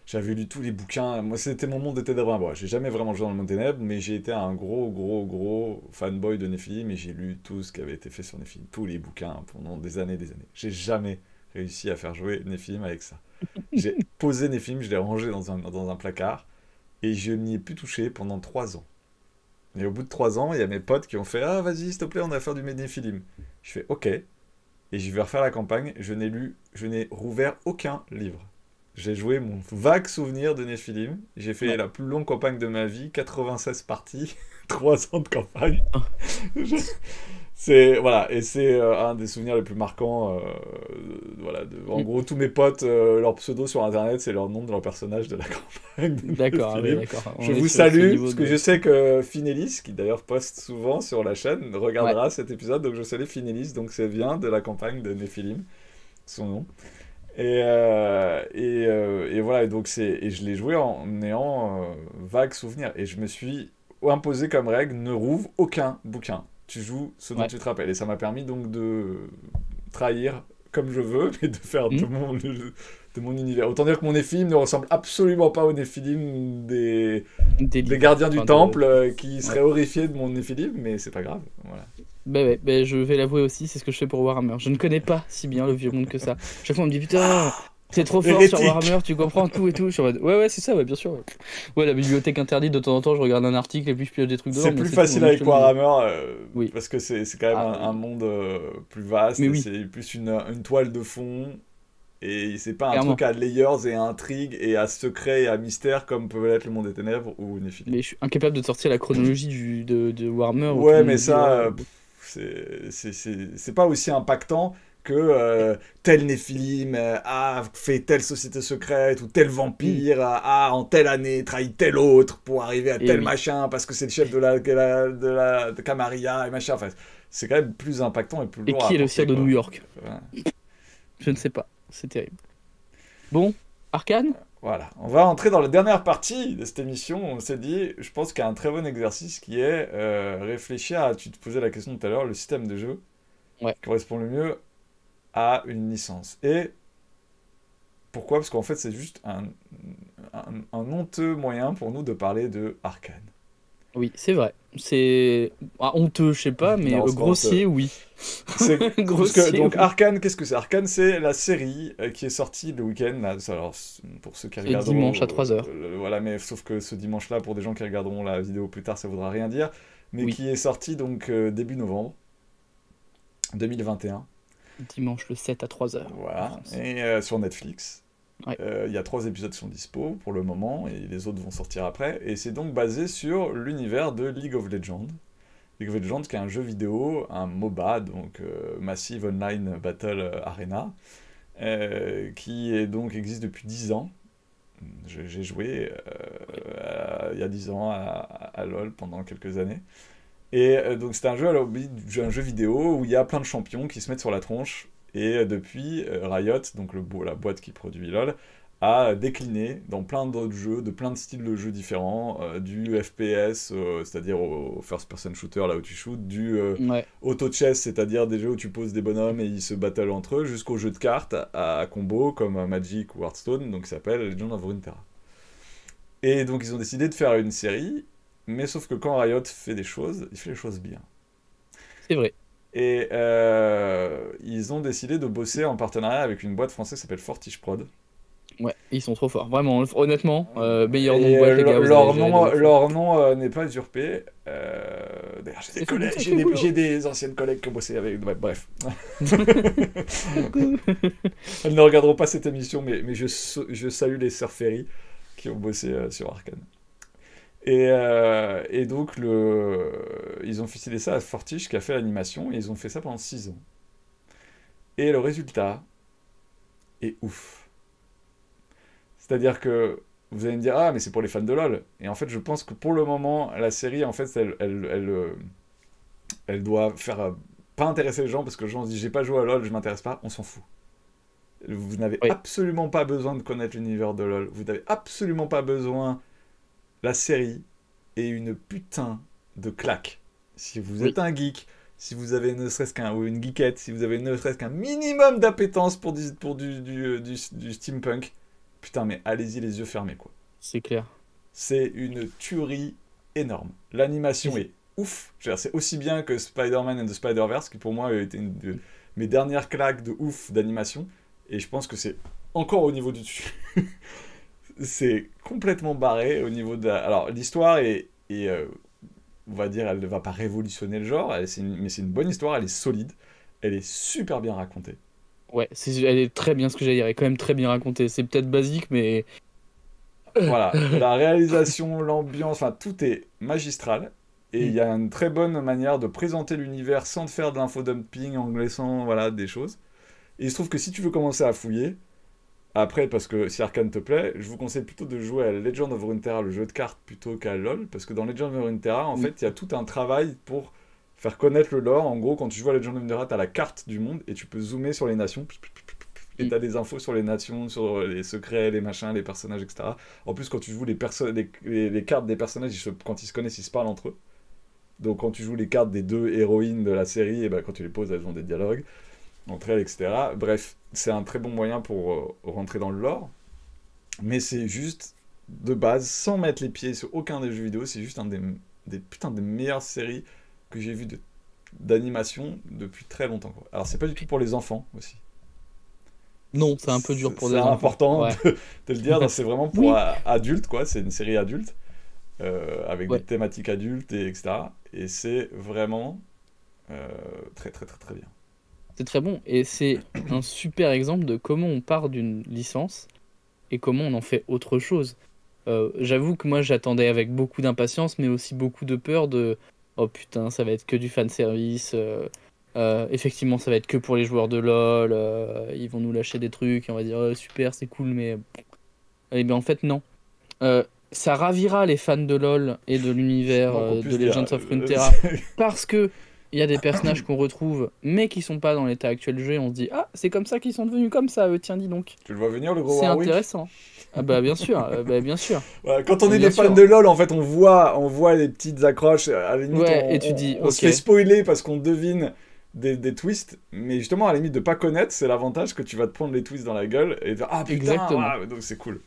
[SPEAKER 1] j'avais lu tous les bouquins. Moi, c'était mon monde des ténèbres. Bon, j'ai jamais vraiment joué dans le monde des ténèbres, mais j'ai été un gros, gros, gros fanboy de Nephilim et j'ai lu tout ce qui avait été fait sur Nephilim, tous les bouquins pendant des années, des années. J'ai jamais réussi à faire jouer Nephilim avec ça. J'ai posé Nephilim, je l'ai rangé dans un placard et je n'y ai plus touché pendant 3 ans. Et au bout de 3 ans, il y a mes potes qui ont fait: Ah, vas-y, s'il te plaît, on va faire du Nephilim. Je fais: Ok. et je vais refaire la campagne. Je n'ai rouvert aucun livre. J'ai joué mon vague souvenir de Néphilim. J'ai fait
[SPEAKER 2] Ouais.
[SPEAKER 1] la plus longue campagne de ma vie, 96 parties, 3 ans de campagne. Je- C'est voilà, et c'est un des souvenirs les plus marquants. Voilà, en
[SPEAKER 2] Mm.
[SPEAKER 1] gros, tous mes potes, leur pseudo sur Internet, c'est leur nom de leur personnage de la campagne de
[SPEAKER 2] D'accord, ah ouais,
[SPEAKER 1] Néphilim.
[SPEAKER 2] d'accord.
[SPEAKER 1] Je
[SPEAKER 2] On est
[SPEAKER 1] vous
[SPEAKER 2] sur ce
[SPEAKER 1] salue,
[SPEAKER 2] niveau
[SPEAKER 1] parce que
[SPEAKER 2] de...
[SPEAKER 1] je sais que Finelis, qui d'ailleurs poste souvent sur la chaîne,
[SPEAKER 2] Ouais,
[SPEAKER 1] regardera cet épisode, donc je salue Finelis, donc c'est bien de la campagne de Néphilim, son nom. Et voilà, et donc et je l'ai joué en ayant vague souvenir, et je me suis imposé comme règle, ne rouvre aucun bouquin. Tu joues ce dont
[SPEAKER 2] ouais.
[SPEAKER 1] tu te rappelles, et ça m'a permis donc de trahir comme je veux, mais de faire
[SPEAKER 2] Mm.
[SPEAKER 1] de mon univers. Autant dire que mon Néphilim ne ressemble absolument pas au Néphilim
[SPEAKER 2] Des
[SPEAKER 1] des
[SPEAKER 2] livres.
[SPEAKER 1] gardiens du
[SPEAKER 2] Enfin,
[SPEAKER 1] temple qui
[SPEAKER 2] Ouais.
[SPEAKER 1] seraient horrifiés de mon Néphilim, mais c'est pas grave. Voilà.
[SPEAKER 2] Ben ouais, ben je vais l'avouer aussi, c'est ce que je fais pour Warhammer. Je ne connais pas si bien le vieux monde que ça. Chaque fois on me dit putain, c'est trop fort sur
[SPEAKER 1] Hérétique.
[SPEAKER 2] Warhammer, tu comprends tout et tout. Je suis en mode, ouais, ouais, c'est ça, ouais, bien sûr. Ouais. Ouais, la bibliothèque interdite, de temps en temps, je regarde un article et puis je pioche des trucs dedans.
[SPEAKER 1] C'est
[SPEAKER 2] Mais
[SPEAKER 1] plus
[SPEAKER 2] c'est
[SPEAKER 1] facile
[SPEAKER 2] tout,
[SPEAKER 1] avec
[SPEAKER 2] je te le dis.
[SPEAKER 1] Warhammer
[SPEAKER 2] Oui.
[SPEAKER 1] parce que c'est quand même
[SPEAKER 2] Ah,
[SPEAKER 1] un monde plus vaste
[SPEAKER 2] mais
[SPEAKER 1] et
[SPEAKER 2] oui,
[SPEAKER 1] c'est plus une toile de fond et c'est pas un
[SPEAKER 2] clairement.
[SPEAKER 1] truc à layers et à intrigue et à secret et à mystère comme peut l'être le monde des ténèbres ou Néphilim.
[SPEAKER 2] Mais je suis incapable de te sortir la chronologie de Warhammer où tout
[SPEAKER 1] Ouais,
[SPEAKER 2] le
[SPEAKER 1] mais
[SPEAKER 2] monde me dit,
[SPEAKER 1] ça,
[SPEAKER 2] ouais.
[SPEAKER 1] c'est pas aussi impactant que tel Néphilim a fait telle société secrète ou tel
[SPEAKER 2] Hmm.
[SPEAKER 1] vampire en telle année trahi tel autre pour arriver à
[SPEAKER 2] Et
[SPEAKER 1] tel
[SPEAKER 2] oui.
[SPEAKER 1] machin parce que c'est le chef de Camarilla et machin. Enfin, c'est quand même plus impactant et plus
[SPEAKER 2] Et
[SPEAKER 1] lourd à
[SPEAKER 2] qui est le
[SPEAKER 1] porter,
[SPEAKER 2] sire de
[SPEAKER 1] quoi.
[SPEAKER 2] New York?
[SPEAKER 1] Ouais.
[SPEAKER 2] Je ne sais pas. C'est terrible. Bon, Arcane?
[SPEAKER 1] Voilà, on va entrer dans la dernière partie de cette émission. On s'est dit, je pense qu'il y a un très bon exercice qui est réfléchir à, tu te posais la question tout à l'heure, le système de jeu
[SPEAKER 2] Ouais.
[SPEAKER 1] qui correspond le mieux à une licence. Et pourquoi? Parce qu'en fait, c'est juste un honteux moyen pour nous de parler de Arcane.
[SPEAKER 2] Oui, c'est vrai. C'est honteux, je sais pas, mais
[SPEAKER 1] Non, c'est pas
[SPEAKER 2] grossier, oui.
[SPEAKER 1] C'est parce que
[SPEAKER 2] Grossier,
[SPEAKER 1] donc
[SPEAKER 2] oui.
[SPEAKER 1] Arcane, qu'est-ce que c'est? Arcane, c'est la série qui est sortie le week-end. Là, alors pour ceux qui
[SPEAKER 2] Ce
[SPEAKER 1] regarderont,
[SPEAKER 2] dimanche à 3h.
[SPEAKER 1] voilà, mais sauf que ce dimanche-là, pour des gens qui regarderont la vidéo plus tard, ça voudra rien dire. Mais
[SPEAKER 2] Oui,
[SPEAKER 1] qui est sorti donc début novembre 2021.
[SPEAKER 2] dimanche le 7 à 3h en
[SPEAKER 1] Voilà,
[SPEAKER 2] France.
[SPEAKER 1] et sur Netflix.
[SPEAKER 2] Ouais.
[SPEAKER 1] Il y a 3 épisodes qui sont dispo pour le moment, et les autres vont sortir après. Et c'est donc basé sur l'univers de League of Legends. League of Legends, qui est un jeu vidéo, un MOBA, donc Massive Online Battle Arena, qui existe depuis 10 ans. J'ai joué il y a 10 ans à LoL pendant quelques années. Et donc c'est un jeu vidéo où il y a plein de champions qui se mettent sur la tronche. Et depuis, Riot, donc la boîte qui produit LoL, a décliné dans plein d'autres jeux, de plein de styles de jeux différents, du FPS, c'est-à-dire au first-person shooter, là où tu shootes, du
[SPEAKER 2] Ouais,
[SPEAKER 1] auto-chess, c'est-à-dire des jeux où tu poses des bonhommes et ils se battlent entre eux, jusqu'aux jeux de cartes à combo, comme Magic ou Hearthstone, donc qui s'appelle Legend of Runeterra. Et donc ils ont décidé de faire une série, mais sauf que quand Riot fait des choses, il fait les choses bien.
[SPEAKER 2] c'est vrai.
[SPEAKER 1] Et ils ont décidé de bosser en partenariat avec une boîte française qui s'appelle Fortiche Prod.
[SPEAKER 2] Ouais, ils sont trop forts. Vraiment, honnêtement, meilleur nom de
[SPEAKER 1] Et
[SPEAKER 2] boîte, les gars, vous
[SPEAKER 1] leur
[SPEAKER 2] avez géré de ouf.
[SPEAKER 1] leur nom n'est pas usurpé. D'ailleurs, j'ai des
[SPEAKER 2] C'est
[SPEAKER 1] collègues,
[SPEAKER 2] fait boulot.
[SPEAKER 1] j'ai des anciennes collègues qui ont bossé avec. Ouais, bref. Elles ne regarderont pas cette émission, mais je salue les sœurs Ferry qui ont bossé sur Arcane. Et donc, ils ont filé ça à Fortiche qui a fait l'animation, et ils ont fait ça pendant 6 ans. Et le résultat est ouf. C'est-à-dire que vous allez me dire, ah, mais c'est pour les fans de LoL. Et en fait, je pense que pour le moment, la série, en fait, elle doit faire pas intéresser les gens, parce que les gens se disent, j'ai pas joué à LoL, je m'intéresse pas, on s'en fout. Vous n'avez
[SPEAKER 2] Oui,
[SPEAKER 1] absolument pas besoin de connaître l'univers de LoL. Vous n'avez absolument pas besoin. La série est une putain de claque. Si vous êtes
[SPEAKER 2] oui,
[SPEAKER 1] un geek, si vous avez ne serait-ce ou une geekette, si vous avez ne serait-ce qu'un minimum d'appétence pour du steampunk, putain, mais allez-y les yeux fermés, quoi.
[SPEAKER 2] c'est clair.
[SPEAKER 1] C'est une tuerie énorme. L'animation est ouf. Je veux dire, c'est aussi bien que Spider-Man and the Spider-Verse, qui pour moi a été une de mes dernières claques de ouf d'animation. Et je pense que c'est encore au niveau du dessus. C'est complètement barré au niveau de Alors, l'histoire on va dire, elle ne va pas révolutionner le genre, mais c'est une bonne histoire, elle est solide. elle est super bien racontée.
[SPEAKER 2] Ouais, elle est très bien ce que j'allais dire. Elle est quand même très bien racontée. C'est peut-être basique, mais.
[SPEAKER 1] Voilà, la réalisation, l'ambiance, enfin tout est magistral. Et il
[SPEAKER 2] Mm.
[SPEAKER 1] y a une très bonne manière de présenter l'univers sans te faire de l'infodumping en laissant voilà, des choses. Et il se trouve que si tu veux commencer à fouiller, après, parce que si Arcane te plaît, je vous conseille plutôt de jouer à Legend of Runeterra, le jeu de cartes, plutôt qu'à LoL. Parce que dans Legend of Runeterra, en
[SPEAKER 2] Oui.
[SPEAKER 1] fait, il y a tout un travail pour faire connaître le lore. En gros, quand tu joues à Legend of Runeterra, tu as la carte du monde et tu peux zoomer sur les nations. Et
[SPEAKER 2] Mm.
[SPEAKER 1] t'as des infos sur les nations, sur les secrets, les machins, les personnages, etc. En plus, quand tu joues les cartes des personnages, quand ils se connaissent, ils se parlent entre eux. Donc quand tu joues les cartes des deux héroïnes de la série, et ben, quand tu les poses, elles ont des dialogues entre elles, etc. Bref, c'est un très bon moyen pour rentrer dans le lore. Mais c'est juste, de base, sans mettre les pieds sur aucun des jeux vidéo, c'est juste des meilleures séries que j'ai vues d'animation depuis très longtemps, quoi. Alors c'est pas du tout pour les enfants aussi.
[SPEAKER 2] Non, c'est un peu dur pour
[SPEAKER 1] C'est
[SPEAKER 2] des enfants.
[SPEAKER 1] important
[SPEAKER 2] Ouais.
[SPEAKER 1] de le dire, donc c'est vraiment pour
[SPEAKER 2] Oui.
[SPEAKER 1] adultes, quoi. C'est une série adulte, avec des
[SPEAKER 2] Ouais.
[SPEAKER 1] thématiques adultes, etc. Et c'est vraiment très très très très bien.
[SPEAKER 2] C'est très bon. Et c'est un super exemple de comment on part d'une licence et comment on en fait autre chose. J'avoue que moi j'attendais avec beaucoup d'impatience, mais aussi beaucoup de peur de oh putain, ça va être que du fanservice. Effectivement, ça va être que pour les joueurs de LoL. Ils vont nous lâcher des trucs et on va dire oh, super, c'est cool, mais. Et bien en fait, non. Ça ravira les fans de LoL et de
[SPEAKER 1] C'est
[SPEAKER 2] l'univers
[SPEAKER 1] moins qu'on
[SPEAKER 2] de
[SPEAKER 1] puisse dire.
[SPEAKER 2] Legends of Runeterra parce que il y a des personnages qu'on retrouve, mais qui sont pas dans l'état actuel du jeu. Et on se dit ah, c'est comme ça qu'ils sont devenus comme ça, eux, tiens, dis donc.
[SPEAKER 1] Tu le vois venir, le gros
[SPEAKER 2] C'est
[SPEAKER 1] Warwick?
[SPEAKER 2] intéressant. Ah bah bien sûr, bah bien sûr.
[SPEAKER 1] Voilà, quand on est
[SPEAKER 2] Bien
[SPEAKER 1] des fans
[SPEAKER 2] sûr.
[SPEAKER 1] de LoL, en fait, on voit les petites accroches. À la limite,
[SPEAKER 2] Ouais, et tu dis,
[SPEAKER 1] on se
[SPEAKER 2] ok,
[SPEAKER 1] fait spoiler parce qu'on devine des twists. Mais justement, à la limite, de pas connaître, c'est l'avantage que tu vas te prendre les twists dans la gueule et dire ah putain,
[SPEAKER 2] exactement.
[SPEAKER 1] ah, donc c'est cool.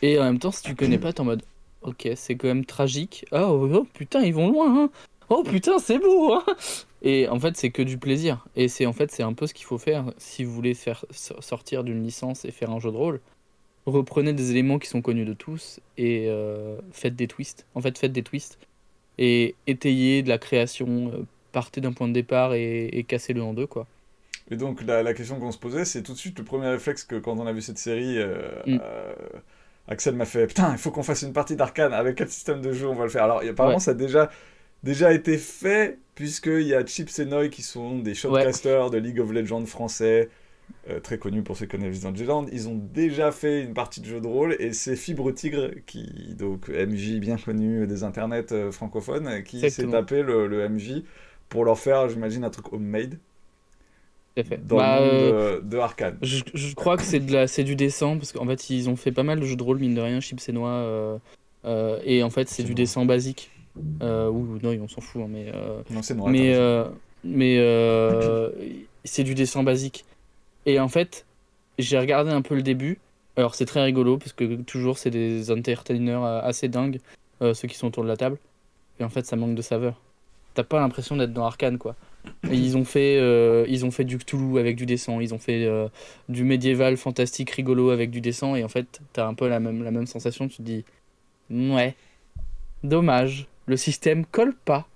[SPEAKER 2] Et en même temps, si tu connais pas, t'es en mode, ok, c'est quand même tragique. Oh, putain, ils vont loin, hein. Oh putain, c'est beau, hein. Et en fait, c'est que du plaisir. Et c'est un peu ce qu'il faut faire si vous voulez faire sortir d'une licence et faire un jeu de rôle. Reprenez des éléments qui sont connus de tous et faites des twists. En fait, faites des twists et étayez de la création. Partez d'un point de départ et cassez-le en deux, quoi.
[SPEAKER 1] Et donc, la question qu'on se posait, c'est tout de suite le premier réflexe que quand on a vu cette série,
[SPEAKER 2] Mm.
[SPEAKER 1] Axel m'a fait putain, il faut qu'on fasse une partie d'Arcane. Avec quel système de jeu on va le faire? Alors, apparemment,
[SPEAKER 2] Ouais,
[SPEAKER 1] ça a déjà été fait, puisqu'il y a Chips et Noy qui sont des
[SPEAKER 2] ouais,
[SPEAKER 1] shotcasters de League of Legends français, très connus pour ceux qui connaissent Legends of Legends. Ils ont déjà fait une partie de jeu de rôle, et c'est Fibre Tigre, donc MJ bien connu des internets francophones, qui s'est
[SPEAKER 2] exactement.
[SPEAKER 1] tapé le MJ pour leur faire, j'imagine, un truc homemade
[SPEAKER 2] Tout à fait.
[SPEAKER 1] dans le
[SPEAKER 2] Bah,
[SPEAKER 1] monde de Arcane.
[SPEAKER 2] je crois que c'est du dessin, parce qu'en fait, ils ont fait pas mal de jeux de rôle, mine de rien, Chips et Noix. Et en fait, c'est
[SPEAKER 1] C'est
[SPEAKER 2] du
[SPEAKER 1] moi.
[SPEAKER 2] dessin basique. Ou non, on s'en fout, hein,
[SPEAKER 1] Non, c'est moi, t'as
[SPEAKER 2] mais,
[SPEAKER 1] raison.
[SPEAKER 2] euh, mais c'est du dessin basique. Et en fait, j'ai regardé un peu le début. Alors, c'est très rigolo, parce que toujours, c'est des entertainers assez dingues, ceux qui sont autour de la table. Et en fait, ça manque de saveur. T'as pas l'impression d'être dans Arcane, quoi. Et ils ont fait du Cthulhu avec du dessin, ils ont fait du médiéval fantastique rigolo avec du dessin, et en fait, t'as un peu la même sensation, tu te dis, ouais, dommage, le système colle pas.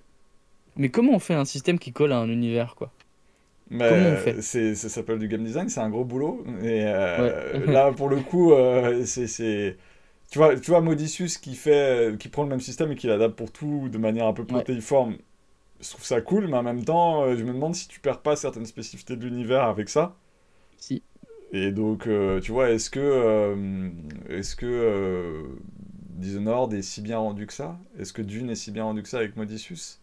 [SPEAKER 2] Mais comment on fait un système qui colle à un univers, quoi?
[SPEAKER 1] Mais
[SPEAKER 2] Comment on fait?
[SPEAKER 1] ça s'appelle du game design, c'est un gros boulot. Et
[SPEAKER 2] Ouais.
[SPEAKER 1] là, pour le coup, tu vois Modicius qui prend le même système et qui l'adapte pour tout de manière un peu
[SPEAKER 2] Ouais,
[SPEAKER 1] protéiforme. Je trouve ça cool, mais en même temps, je me demande si tu perds pas certaines spécificités de l'univers avec ça.
[SPEAKER 2] si.
[SPEAKER 1] Et donc, tu vois, est-ce que Dishonored est si bien rendu que ça? Est-ce que Dune est si bien rendu que ça avec Modicius?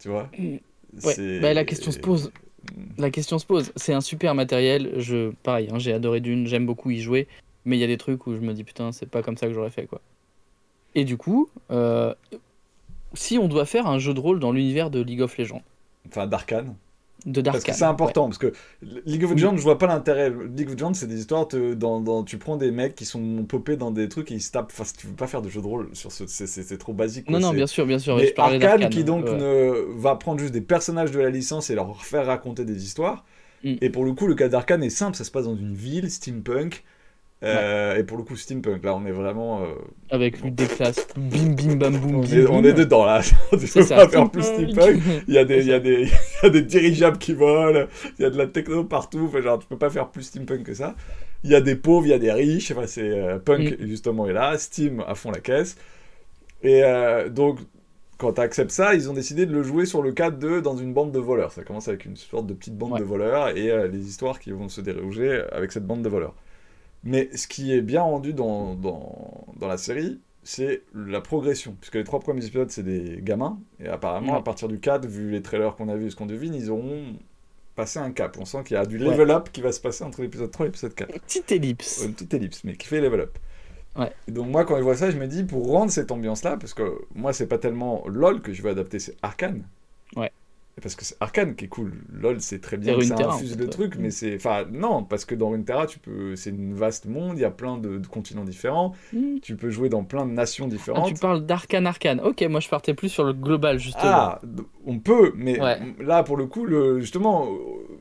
[SPEAKER 1] Tu vois?
[SPEAKER 2] Ouais, bah, la
[SPEAKER 1] C'est...
[SPEAKER 2] question se pose. La question se pose. C'est un super matériel. Pareil, hein, j'ai adoré Dune, j'aime beaucoup y jouer. Mais il y a des trucs où je me dis, putain, c'est pas comme ça que j'aurais fait, quoi. Et du coup, si on doit faire un jeu de rôle dans l'univers de League of Legends,
[SPEAKER 1] Enfin, d'Arkane.
[SPEAKER 2] de
[SPEAKER 1] Parce que c'est
[SPEAKER 2] Darkhan, ouais.
[SPEAKER 1] important, parce que League of
[SPEAKER 2] Oui,
[SPEAKER 1] Legends, je vois pas l'intérêt. League of Legends, c'est des histoires, tu prends des mecs qui sont popés dans des trucs et ils se tapent. Enfin, si tu veux pas faire de jeu de rôle sur c'est trop basique, quoi.
[SPEAKER 2] non, non, bien sûr, je
[SPEAKER 1] Mais
[SPEAKER 2] parlais
[SPEAKER 1] Arcane,
[SPEAKER 2] d'Arkhan.
[SPEAKER 1] qui donc
[SPEAKER 2] Ouais.
[SPEAKER 1] va prendre juste des personnages de la licence et leur faire raconter des histoires.
[SPEAKER 2] Mm.
[SPEAKER 1] Et pour le coup, le cas d'Arcane est simple, ça se passe dans une ville, steampunk, Et pour le coup, steampunk, là, on est vraiment...
[SPEAKER 2] Avec des classes, bim bim bam boum,
[SPEAKER 1] on,
[SPEAKER 2] bim
[SPEAKER 1] est, on
[SPEAKER 2] boum.
[SPEAKER 1] est dedans, là. On
[SPEAKER 2] C'est
[SPEAKER 1] peut
[SPEAKER 2] ça,
[SPEAKER 1] pas faire plus
[SPEAKER 2] steampunk.
[SPEAKER 1] steampunk. Il y a des,
[SPEAKER 2] C'est
[SPEAKER 1] il y a
[SPEAKER 2] ça.
[SPEAKER 1] des, il y a des dirigeables qui volent, il y a de la techno partout. Enfin, genre, tu peux pas faire plus steampunk que ça. Il y a des pauvres, il y a des riches. Enfin, c'est punk, justement, est là. Steam à fond la caisse. Et donc, quand tu acceptes ça, ils ont décidé de le jouer sur le cadre de dans une bande de voleurs. Ça commence avec une sorte de petite bande
[SPEAKER 2] Ouais.
[SPEAKER 1] de voleurs et les histoires qui vont se dérouler avec cette bande de voleurs. Mais ce qui est bien rendu dans la série, c'est la progression. Puisque les 3 premiers épisodes, c'est des gamins. Et apparemment,
[SPEAKER 2] Ouais.
[SPEAKER 1] à partir du 4, vu les trailers qu'on a vus et ce qu'on devine, ils auront passé un cap. On sent qu'il y a du
[SPEAKER 2] Ouais.
[SPEAKER 1] level up qui va se passer entre l'épisode 3 et l'épisode 4.
[SPEAKER 2] Petite ellipse.
[SPEAKER 1] Une petite ellipse, mais qui fait level up.
[SPEAKER 2] Ouais.
[SPEAKER 1] Et donc moi, quand je vois ça, je me dis, pour rendre cette ambiance-là, parce que moi, c'est pas tellement LoL que je veux adapter, c'est Arcane.
[SPEAKER 2] Ouais.
[SPEAKER 1] Et parce que c'est Arcane qui est cool. LoL, c'est très
[SPEAKER 2] Et
[SPEAKER 1] bien que ça
[SPEAKER 2] Runeterra, en
[SPEAKER 1] infuse
[SPEAKER 2] fait,
[SPEAKER 1] le
[SPEAKER 2] ouais.
[SPEAKER 1] truc, mais c'est... Enfin, non, parce que dans Runeterra, c'est une vaste monde, il y a plein de continents différents,
[SPEAKER 2] Hmm.
[SPEAKER 1] tu peux jouer dans plein de nations
[SPEAKER 2] Ah, tu
[SPEAKER 1] différentes.
[SPEAKER 2] parles d'Arcane. Ok, moi je partais plus sur le global, justement.
[SPEAKER 1] Ah, on peut, mais
[SPEAKER 2] Ouais.
[SPEAKER 1] là, pour le coup, justement,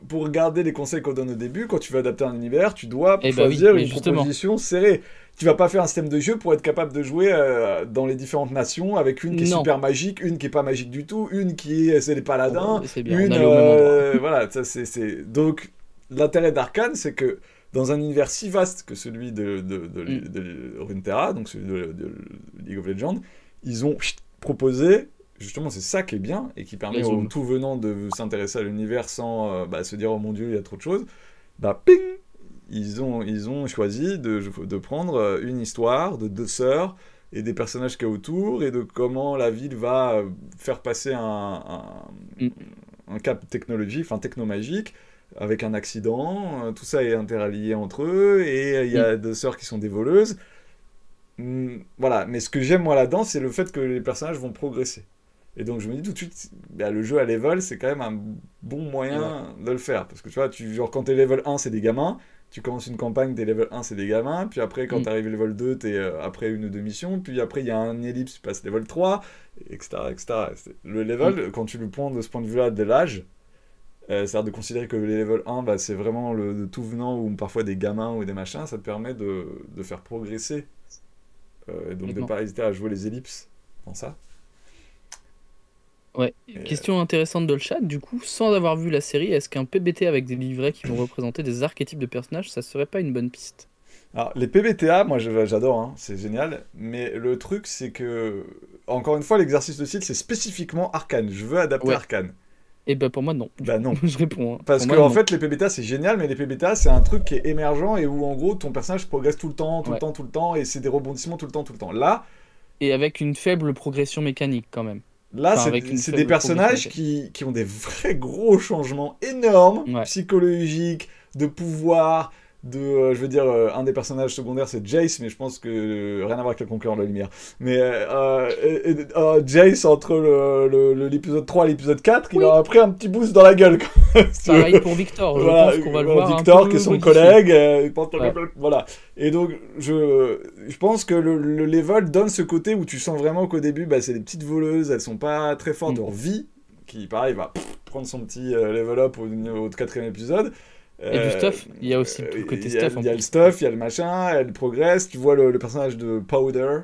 [SPEAKER 1] pour garder les conseils qu'on donne au début, quand tu veux adapter un univers, tu dois
[SPEAKER 2] Eh bah oui,
[SPEAKER 1] choisir
[SPEAKER 2] mais
[SPEAKER 1] une
[SPEAKER 2] justement.
[SPEAKER 1] proposition serrée. Tu vas pas faire un système de jeu pour être capable de jouer dans les différentes nations avec une qui est
[SPEAKER 2] Non.
[SPEAKER 1] super magique, une qui est pas magique du tout, une qui est c'est les paladins,
[SPEAKER 2] C'est bien, on
[SPEAKER 1] une
[SPEAKER 2] allait au même endroit.
[SPEAKER 1] voilà, ça c'est donc l'intérêt d'Arcane, c'est que dans un univers si vaste que celui de Runeterra, donc celui de League of Legends, ils ont proposé, justement, c'est ça qui est bien et qui permet
[SPEAKER 2] Les
[SPEAKER 1] aux
[SPEAKER 2] zooms.
[SPEAKER 1] tout venants de s'intéresser à l'univers sans se dire oh mon dieu, il y a trop de choses. Bah ping, ils ont choisi de prendre une histoire de 2 sœurs et des personnages qu'il y a autour et de comment la ville va faire passer
[SPEAKER 2] Mm.
[SPEAKER 1] un cap technologique, enfin technomagique, avec un accident. Tout ça est interallié entre eux et il y a 2 sœurs qui sont des voleuses. Voilà, mais ce que j'aime moi là-dedans, c'est le fait que les personnages vont progresser. Et donc je me dis tout de suite, bah, le jeu à level, c'est quand même un bon moyen de le faire. Parce que tu vois, genre quand t'es level 1, c'est des gamins. Tu commences une campagne, t'es level 1, c'est des gamins. Puis après, quand t'arrives level 2, t'es après une ou deux missions. Puis après, il y a un ellipse, tu passes level 3, etc. etc. Le level, quand tu le prends de ce point de vue-là de l'âge, c'est-à-dire de considérer que les level 1, bah, c'est vraiment le tout venant ou parfois des gamins ou des machins, ça te permet de faire progresser. Et donc de ne pas hésiter à jouer les ellipses dans ça.
[SPEAKER 2] Ouais. Question intéressante de le chat, du coup, sans avoir vu la série, est-ce qu'un PBTA avec des livrets qui vont représenter des archétypes de personnages, ça serait pas une bonne piste?
[SPEAKER 1] Alors, les PBTA, moi j'adore, hein, c'est génial, mais le truc c'est que, encore une fois, l'exercice de style c'est spécifiquement Arcane. Je veux adapter Arcane.
[SPEAKER 2] Et bah pour moi non.
[SPEAKER 1] Bah non.
[SPEAKER 2] Je réponds. Hein.
[SPEAKER 1] Parce que en fait les PBTA c'est génial, mais les PBTA c'est un truc qui est émergent et où en gros ton personnage progresse tout le temps, tout le temps, et c'est des rebondissements tout le temps. Là.
[SPEAKER 2] Et avec une faible progression mécanique quand même.
[SPEAKER 1] Là, enfin, c'est des personnages qui ont des vrais gros changements énormes, psychologiques, de pouvoir, je veux dire, un des personnages secondaires c'est Jace, mais je pense que rien à voir avec le Conquérant de la Lumière. Mais Jace, entre l'épisode 3 et l'épisode 4, il a pris un petit boost dans la gueule.
[SPEAKER 2] Pareil pour Victor, je pense qu'on va le voir
[SPEAKER 1] Victor,
[SPEAKER 2] un peu
[SPEAKER 1] qui est son
[SPEAKER 2] modifié.
[SPEAKER 1] collègue, voilà. Et donc, je pense que le level donne ce côté où tu sens vraiment qu'au début, bah, c'est des petites voleuses, elles sont pas très fortes, leur vie, qui, pareil, va prendre son petit level up au 4e épisode.
[SPEAKER 2] Et du stuff, il y a aussi tout le côté stuff.
[SPEAKER 1] Il y a le stuff, il y a le machin, elle progresse, tu vois le personnage de Powder,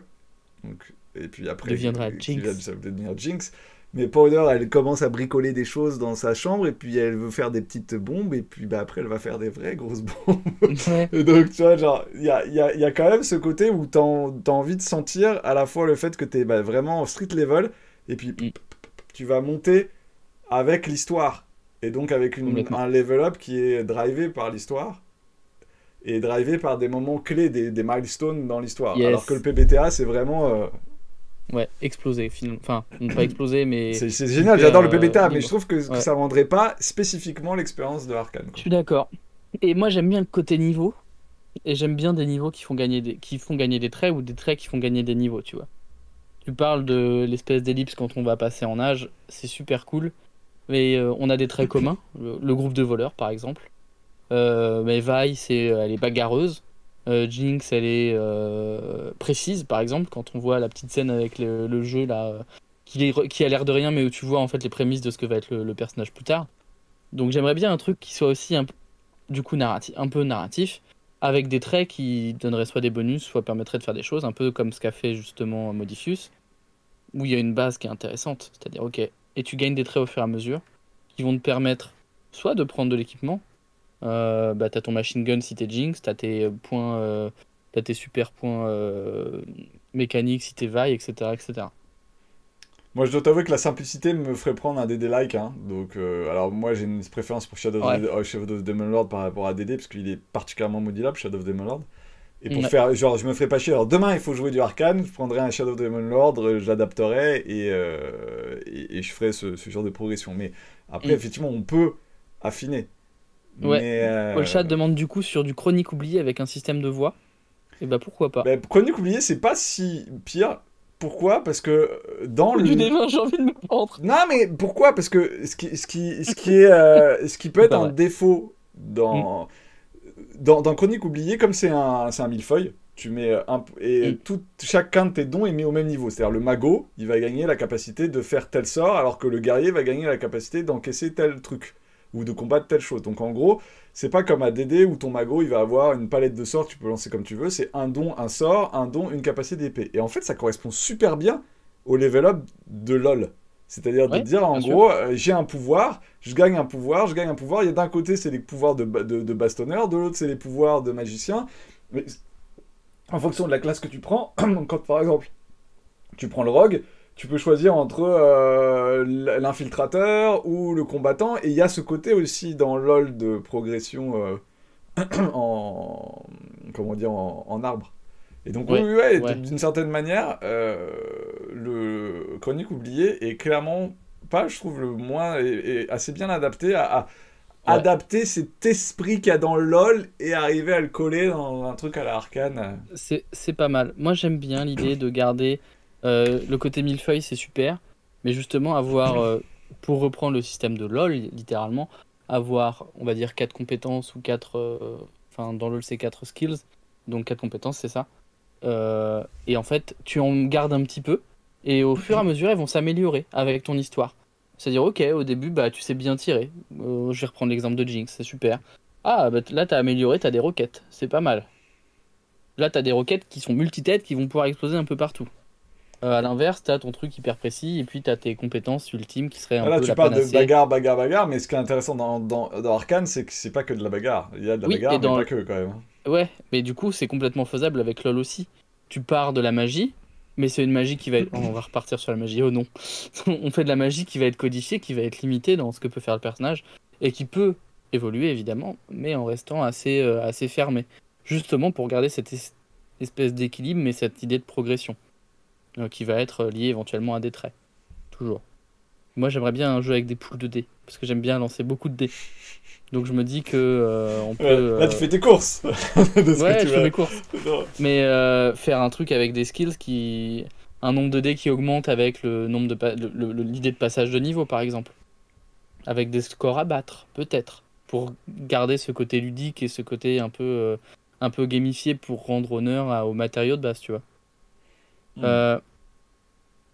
[SPEAKER 1] donc, et puis après,
[SPEAKER 2] deviendra Jinx.
[SPEAKER 1] Ça va devenir Jinx. Mais Powder, elle commence à bricoler des choses dans sa chambre, et puis elle veut faire des petites bombes, et puis bah, après elle va faire des vraies grosses bombes. Et donc, tu vois, genre, il y a quand même ce côté où t'as envie de sentir à la fois le fait que t'es vraiment street level, et puis tu vas monter avec l'histoire. Et donc avec un level up qui est drivé par l'histoire, et drivé par des moments clés, des milestones dans l'histoire.
[SPEAKER 2] Yes.
[SPEAKER 1] Alors que le PBTA, c'est vraiment...
[SPEAKER 2] Ouais, exploser, enfin, pas exploser, mais...
[SPEAKER 1] C'est génial, j'adore le PBTA, mais je trouve que ça rendrait pas spécifiquement l'expérience de Arcane.
[SPEAKER 2] Je suis d'accord. Et moi, j'aime bien le côté niveau, et j'aime bien des niveaux qui font gagner des traits, ou des traits qui font gagner des niveaux, tu vois. Tu parles de l'espèce d'ellipse quand on va passer en âge, c'est super cool, mais on a des traits communs, le groupe de voleurs, par exemple. Mais Vi, elle est bagarreuse. Jinx, elle est précise, par exemple, quand on voit la petite scène avec le jeu là, qui a l'air de rien, mais où tu vois en fait les prémices de ce que va être le personnage plus tard. Donc j'aimerais bien un truc qui soit aussi du coup narratif, un peu narratif, avec des traits qui donneraient soit des bonus, soit permettraient de faire des choses, un peu comme ce qu'a fait justement Modifius, où il y a une base qui est intéressante, c'est-à-dire, ok, et tu gagnes des traits au fur et à mesure, qui vont te permettre soit de prendre de l'équipement, bah t'as ton machine gun si t'es Jinx, t'as tes points, t'as tes super points mécaniques si t'es Vi, etc., etc.
[SPEAKER 1] Moi, je dois t'avouer que la simplicité me ferait prendre un DD-like, hein. Donc, alors moi, j'ai une préférence pour
[SPEAKER 2] Ouais,
[SPEAKER 1] Shadow of the Demon Lord par rapport à DD, parce qu'il est particulièrement modulable, Shadow of the Demon Lord. Et pour
[SPEAKER 2] ouais.
[SPEAKER 1] faire, genre, je me ferais pas chier. Alors, demain, il faut jouer du Arcane, je prendrais un Shadow of the Demon Lord, je l'adapterais et je ferais ce genre de progression. Mais après,
[SPEAKER 2] Mm.
[SPEAKER 1] effectivement, on peut affiner.
[SPEAKER 2] Ouais.
[SPEAKER 1] Mais,
[SPEAKER 2] Olchat demande du coup sur du chronique oublié avec un système de voix. Et bah pourquoi pas.
[SPEAKER 1] ben, Chronique oublié, c'est pas si pire. Pourquoi? Parce que dans
[SPEAKER 2] Du
[SPEAKER 1] le,
[SPEAKER 2] dévin, j'ai envie de me pendre.
[SPEAKER 1] non, mais pourquoi? Parce que ce qui peut
[SPEAKER 2] C'est
[SPEAKER 1] être
[SPEAKER 2] pas
[SPEAKER 1] un
[SPEAKER 2] vrai.
[SPEAKER 1] défaut
[SPEAKER 2] Mm,
[SPEAKER 1] dans Chronique oubliée, comme c'est un millefeuille, tu mets et
[SPEAKER 2] mm.
[SPEAKER 1] chacun de tes dons est mis au même niveau. C'est-à-dire le mago, il va gagner la capacité de faire tel sort, alors que le guerrier va gagner la capacité d'encaisser tel truc ou de combattre telle chose. Donc en gros, c'est pas comme à DD où ton mago il va avoir une palette de sorts que tu peux lancer comme tu veux. C'est un don, un sort, un don, une capacité d'épée. Et en fait, ça correspond super bien au level up de LoL. C'est-à-dire de
[SPEAKER 2] Ouais,
[SPEAKER 1] dire en
[SPEAKER 2] bien sûr.
[SPEAKER 1] gros, j'ai un pouvoir, je gagne un pouvoir, je gagne un pouvoir. Il y a d'un côté c'est les pouvoirs de bastonneur, de l'autre c'est les pouvoirs de magicien. Mais en fonction de la classe que tu prends, quand par exemple tu prends le rogue, tu peux choisir entre l'infiltrateur ou le combattant. Et il y a ce côté aussi dans LoL de progression en comment dire en arbre. Et donc oui,
[SPEAKER 2] Ouais,
[SPEAKER 1] oui, ouais,
[SPEAKER 2] ouais,
[SPEAKER 1] d'une certaine manière, le Chronique oublié est clairement pas, je trouve, le moins est assez bien adapté à
[SPEAKER 2] ouais.
[SPEAKER 1] adapter cet esprit qu'il y a dans le LoL et arriver à le coller dans un truc à la Arcane.
[SPEAKER 2] C'est pas mal. Moi, j'aime bien l'idée de garder le côté millefeuille, c'est super. Mais justement, avoir, pour reprendre le système de LoL, littéralement, avoir, on va dire, 4 compétences ou 4. Enfin, dans LoL, c'est 4 skills. Donc, 4 compétences, c'est ça. Et en fait, tu en gardes un petit peu. Et au fur et à mesure, elles vont s'améliorer avec ton histoire. C'est-à-dire, ok, au début, bah, tu sais bien tirer. Je vais reprendre l'exemple de Jinx, c'est super. Ah, bah, là, t'as amélioré, t'as des roquettes. C'est pas mal. Là, t'as des roquettes qui sont multi-têtes qui vont pouvoir exploser un peu partout. À l'inverse, t'as ton truc hyper précis et puis t'as tes compétences ultimes qui seraient un
[SPEAKER 1] Là,
[SPEAKER 2] peu
[SPEAKER 1] tu
[SPEAKER 2] la
[SPEAKER 1] parles de
[SPEAKER 2] panacée.
[SPEAKER 1] bagarre, bagarre, bagarre, mais ce qui est intéressant dans Arcane, c'est que c'est pas que de la bagarre. Il y a de la
[SPEAKER 2] Oui, et
[SPEAKER 1] bagarre, mais
[SPEAKER 2] dans...
[SPEAKER 1] pas que quand même.
[SPEAKER 2] Ouais, mais du coup, c'est complètement faisable avec LoL aussi. Tu pars de la magie, mais c'est une magie qui va être... On va repartir sur la magie, oh non. On fait de la magie qui va être codifiée, qui va être limitée dans ce que peut faire le personnage, et qui peut évoluer évidemment, mais en restant assez fermé. Justement pour garder cette espèce d'équilibre, mais cette idée de progression, qui va être liée éventuellement à des traits. Toujours. Moi, j'aimerais bien un jeu avec des poules de dés, parce que j'aime bien lancer beaucoup de dés. Donc je me dis que on peut.
[SPEAKER 1] Là, tu fais tes courses de ce que
[SPEAKER 2] Ouais,
[SPEAKER 1] tu
[SPEAKER 2] je fais
[SPEAKER 1] vas.
[SPEAKER 2] mes courses.
[SPEAKER 1] Non.
[SPEAKER 2] Mais faire un truc avec des skills qui. Un nombre de dés qui augmente avec le nombre de l'idée de passage de niveau, par exemple. Avec des scores à battre, peut-être. Pour garder ce côté ludique et ce côté un peu gamifié pour rendre honneur aux matériaux de base, tu vois.
[SPEAKER 1] Hmm.
[SPEAKER 2] Euh,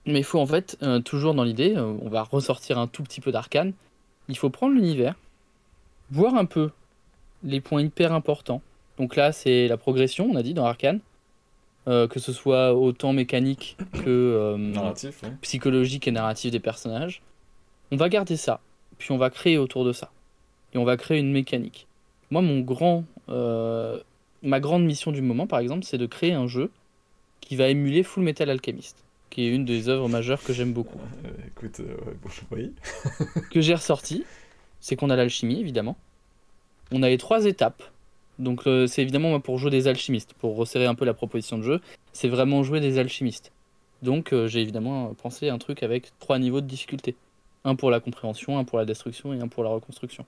[SPEAKER 2] mais il faut en fait, toujours dans l'idée, on va ressortir un tout petit peu d'arcane. Il faut prendre l'univers, voir un peu les points hyper importants. Donc là, c'est la progression, on a dit, dans Arcane, que ce soit autant mécanique que
[SPEAKER 1] Narratif, oui.
[SPEAKER 2] psychologique et narratif des personnages. On va garder ça, puis on va créer autour de ça. Et on va créer une mécanique. Moi, ma grande mission du moment, par exemple, c'est de créer un jeu qui va émuler Full Metal Alchemist, qui est une des œuvres majeures que j'aime beaucoup.
[SPEAKER 1] Écoute, ouais, bon, oui.
[SPEAKER 2] Que j'ai ressorti, c'est qu'on a l'alchimie, évidemment. On a les 3 étapes. Donc c'est évidemment moi, pour jouer des alchimistes, pour resserrer un peu la proposition de jeu, c'est vraiment jouer des alchimistes. Donc j'ai évidemment pensé à un truc avec 3 niveaux de difficulté. Un pour la compréhension, un pour la destruction et un pour la reconstruction.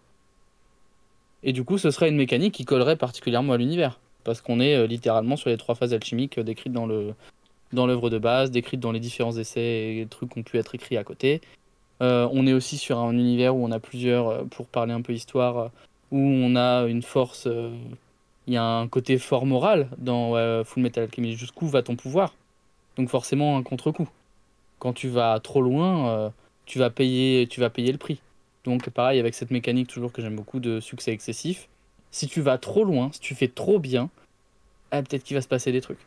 [SPEAKER 2] Et du coup ce serait une mécanique qui collerait particulièrement à l'univers. Parce qu'on est littéralement sur les 3 phases alchimiques décrites dans l'œuvre de base, décrites dans les différents essais et trucs qui ont pu être écrits à côté. On est aussi sur un univers où on a plusieurs, pour parler un peu histoire, où on a une force. Il y a un côté fort moral dans Full Metal Alchemist. Jusqu'où va ton pouvoir? Donc forcément un contre-coup. Quand tu vas trop loin, tu vas payer le prix. Donc pareil avec cette mécanique toujours que j'aime beaucoup de succès excessif. Si tu vas trop loin, si tu fais trop bien, ah, peut-être qu'il va se passer des trucs.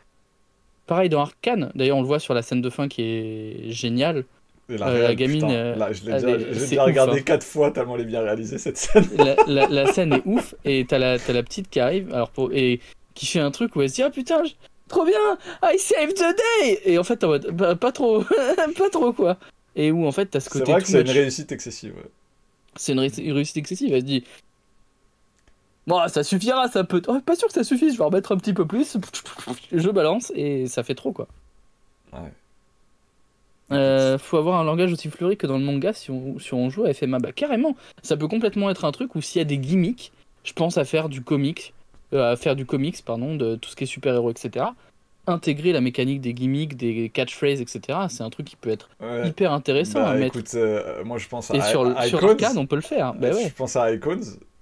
[SPEAKER 2] Pareil dans Arcane, d'ailleurs on le voit sur la scène de fin qui est géniale.
[SPEAKER 1] Et la
[SPEAKER 2] La
[SPEAKER 1] réelle,
[SPEAKER 2] gamine,
[SPEAKER 1] putain, là, j'ai
[SPEAKER 2] c'est
[SPEAKER 1] déjà
[SPEAKER 2] ouf, hein.
[SPEAKER 1] regardé 4 fois tellement elle est bien réalisée cette scène.
[SPEAKER 2] La scène est ouf et t'as la petite qui arrive et qui fait un truc où elle se dit ah putain trop bien I saved the day et en fait en mode bah, pas trop pas trop quoi et où en fait t'as ce
[SPEAKER 1] C'est
[SPEAKER 2] côté
[SPEAKER 1] vrai que
[SPEAKER 2] too
[SPEAKER 1] c'est une
[SPEAKER 2] much.
[SPEAKER 1] réussite excessive. Ouais.
[SPEAKER 2] C'est une réussite excessive. Elle se dit bon ça suffira ça peut oh, pas sûr que ça suffise je vais en mettre un petit peu plus je balance et ça fait trop quoi.
[SPEAKER 1] Ouais. Écoute,
[SPEAKER 2] Faut avoir un langage aussi fleuri que dans le manga si on joue à FMA. Bah carrément, ça peut complètement être un truc où s'il y a des gimmicks, je pense à faire du comics, pardon, de tout ce qui est super-héros, etc. Intégrer la mécanique des gimmicks, des catchphrases, etc. C'est un truc qui peut être
[SPEAKER 1] ouais.
[SPEAKER 2] hyper intéressant à
[SPEAKER 1] Bah
[SPEAKER 2] mettre.
[SPEAKER 1] écoute, moi je pense
[SPEAKER 2] Et
[SPEAKER 1] à
[SPEAKER 2] sur
[SPEAKER 1] Icons.
[SPEAKER 2] Arcane, on peut le faire. Bah
[SPEAKER 1] Je
[SPEAKER 2] ouais,
[SPEAKER 1] pense à Icons.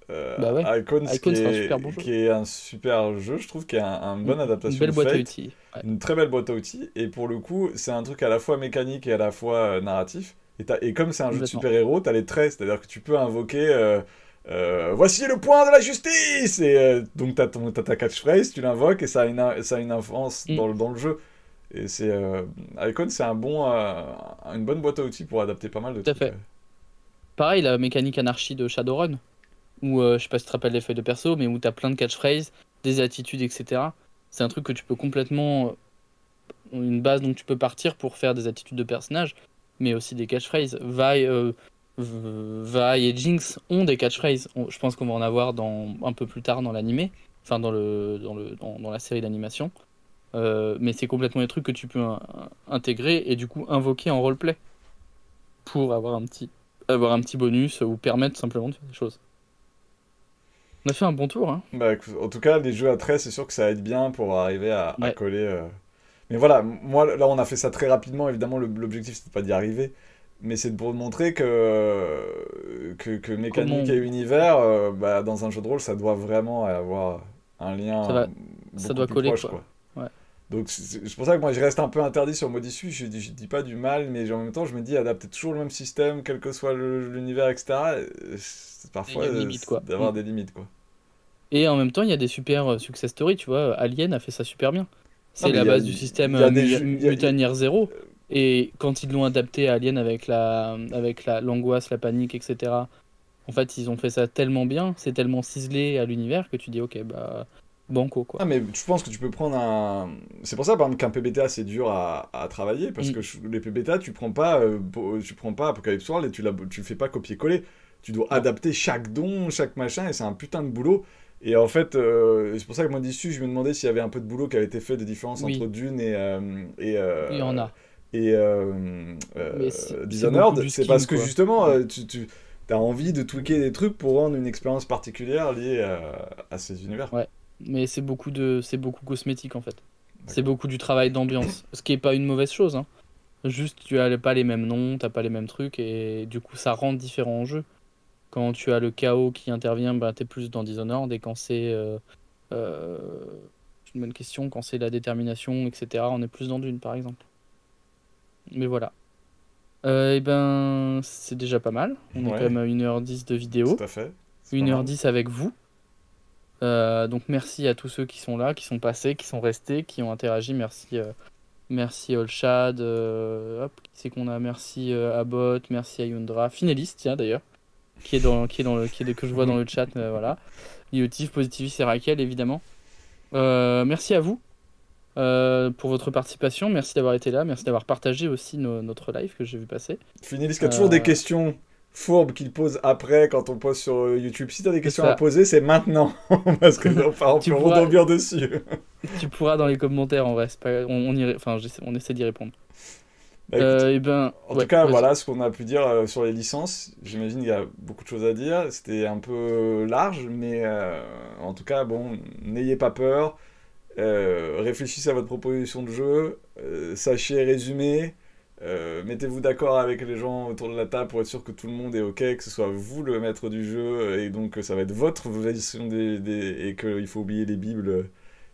[SPEAKER 2] bah ouais.
[SPEAKER 1] Icons
[SPEAKER 2] Icon, c'est un super bon jeu.
[SPEAKER 1] qui est un super jeu, je trouve, qui est une bonne
[SPEAKER 2] Une
[SPEAKER 1] adaptation
[SPEAKER 2] belle
[SPEAKER 1] de
[SPEAKER 2] boîte à
[SPEAKER 1] Fate.
[SPEAKER 2] outils. Ouais,
[SPEAKER 1] Une très belle boîte à outils. Et pour le coup, c'est un truc à la fois mécanique et à la fois narratif. Et comme c'est un jeu de
[SPEAKER 2] complètement.
[SPEAKER 1] super-héros, t'as les traits, c'est-à-dire que tu peux invoquer voici le point de la justice! Et donc t'as ta catchphrase, tu l'invoques et ça a une influence
[SPEAKER 2] Mm,
[SPEAKER 1] dans le jeu. Et c'est Icon, c'est une bonne boîte à outils pour adapter pas mal de
[SPEAKER 2] tout à
[SPEAKER 1] trucs.
[SPEAKER 2] fait. Pareil, la mécanique anarchie de Shadowrun. Où je sais pas si tu te rappelles les feuilles de perso, mais où t'as plein de catchphrases, des attitudes, etc. C'est un truc que tu peux complètement. Une base dont tu peux partir pour faire des attitudes de personnage, mais aussi des catchphrases. Vi et Jinx ont des catchphrases. Je pense qu'on va en avoir un peu plus tard dans l'animé, enfin dans la série d'animation. Mais c'est complètement des trucs que tu peux intégrer et du coup invoquer en roleplay pour avoir un petit bonus ou permettre simplement de faire des choses. On a fait un bon tour, hein.
[SPEAKER 1] Bah, écoute, en tout cas, les jeux à traits, c'est sûr que ça aide bien pour arriver à
[SPEAKER 2] Ouais,
[SPEAKER 1] coller. Mais voilà, moi, là, on a fait ça très rapidement. Évidemment, l'objectif, c'était pas d'y arriver. Mais c'est pour montrer que
[SPEAKER 2] comment
[SPEAKER 1] mécanique et univers, bah, dans un jeu de rôle, ça doit vraiment avoir un
[SPEAKER 2] ça
[SPEAKER 1] lien
[SPEAKER 2] va, ça
[SPEAKER 1] beaucoup
[SPEAKER 2] doit
[SPEAKER 1] plus
[SPEAKER 2] coller
[SPEAKER 1] proche,
[SPEAKER 2] quoi.
[SPEAKER 1] quoi.
[SPEAKER 2] Ouais.
[SPEAKER 1] Donc, c'est pour ça que moi, je reste un peu interdit sur Modissus. Je dis pas du mal, mais en même temps, je me dis, adapter toujours le même système, quel que soit l'univers, etc.,
[SPEAKER 2] Il y
[SPEAKER 1] parfois,
[SPEAKER 2] a une limite quoi.
[SPEAKER 1] c'est
[SPEAKER 2] Mm.
[SPEAKER 1] d'avoir des limites, quoi.
[SPEAKER 2] Et en même temps, il y a des super success stories, tu vois. Alien a fait ça super bien.
[SPEAKER 1] Non,
[SPEAKER 2] C'est
[SPEAKER 1] mais
[SPEAKER 2] la base du système
[SPEAKER 1] il y a des jeux.
[SPEAKER 2] Mutanière Zero. Et quand ils l'ont adapté à Alien avec l'angoisse, la panique, etc. En fait, ils ont fait ça tellement bien, c'est tellement ciselé à l'univers que tu dis, ok, bah, banco, quoi.
[SPEAKER 1] Ah, mais je pense que tu peux prendre un. C'est pour ça, par exemple, qu'un PBTA c'est dur à travailler, parce
[SPEAKER 2] Mm.
[SPEAKER 1] que les PBTA, tu prends pas Apocalypse World et tu le fais pas copier-coller. Tu dois
[SPEAKER 2] Non.
[SPEAKER 1] adapter chaque don, chaque machin, et c'est un putain de boulot. Et en fait, c'est pour ça que moi, dessus, je me demandais s'il y avait un peu de boulot qui avait été fait, de différence entre
[SPEAKER 2] Oui,
[SPEAKER 1] Dune et,
[SPEAKER 2] oui, il y en a. Mais c'est beaucoup
[SPEAKER 1] Dishonored.
[SPEAKER 2] du
[SPEAKER 1] C'est
[SPEAKER 2] skin,
[SPEAKER 1] parce que
[SPEAKER 2] quoi.
[SPEAKER 1] justement,
[SPEAKER 2] Mm.
[SPEAKER 1] tu as envie de tweaker des trucs pour rendre une expérience particulière liée à ces univers.
[SPEAKER 2] Ouais. Mais c'est beaucoup cosmétique, en fait. C'est
[SPEAKER 1] D'accord.
[SPEAKER 2] beaucoup du travail d'ambiance. Ce qui est pas une mauvaise chose, hein. Juste, tu as pas les mêmes noms, t'as pas les mêmes trucs, et du coup, ça rend différent en jeu. Quand tu as le chaos qui intervient, bah, t'es plus dans Dishonored, et quand euh, c'est une bonne question, quand c'est la détermination, etc., on est plus dans Dune, par exemple. Mais voilà. Et ben, c'est déjà pas mal. On est quand
[SPEAKER 1] Ouais,
[SPEAKER 2] même à 1h10 de vidéo,
[SPEAKER 1] tout à fait. C'est pas
[SPEAKER 2] une heure
[SPEAKER 1] mal.
[SPEAKER 2] 10 avec vous. Donc merci à tous ceux qui sont là, qui sont passés, qui sont restés, qui ont interagi. Merci Olshad, hop, qui c'est qu'on a? Merci Abbott, merci à Yundra, finaliste, tiens d'ailleurs, que je vois dans le chat, voilà. Iotif, Positivist et Raquel, évidemment. Merci à vous pour votre participation, merci d'avoir été là, merci d'avoir partagé aussi notre live que j'ai vu passer.
[SPEAKER 1] Finilis, qu'il y a toujours des
[SPEAKER 2] Euh,
[SPEAKER 1] questions fourbes qu'il pose après quand on pose sur YouTube. Si t'as des
[SPEAKER 2] c'est
[SPEAKER 1] questions à
[SPEAKER 2] ça.
[SPEAKER 1] poser, c'est maintenant. Parce que on
[SPEAKER 2] Tu
[SPEAKER 1] peut
[SPEAKER 2] pourras,
[SPEAKER 1] rebondir dessus.
[SPEAKER 2] tu pourras dans les commentaires en vrai, c'est pas, enfin, on essaie d'y répondre.
[SPEAKER 1] Bah écoute,
[SPEAKER 2] Et ben,
[SPEAKER 1] en tout
[SPEAKER 2] ouais,
[SPEAKER 1] cas,
[SPEAKER 2] vas-y.
[SPEAKER 1] voilà ce qu'on a pu dire sur les licences. J'imagine qu'il y a beaucoup de choses à dire. C'était un peu large, mais en tout cas, bon, n'ayez pas peur. Réfléchissez à votre proposition de jeu. Sachez résumer. Mettez-vous d'accord avec les gens autour de la table pour être sûr que tout le monde est OK, que ce soit vous le maître du jeu, et donc ça va être votre version et qu'il faut oublier les bibles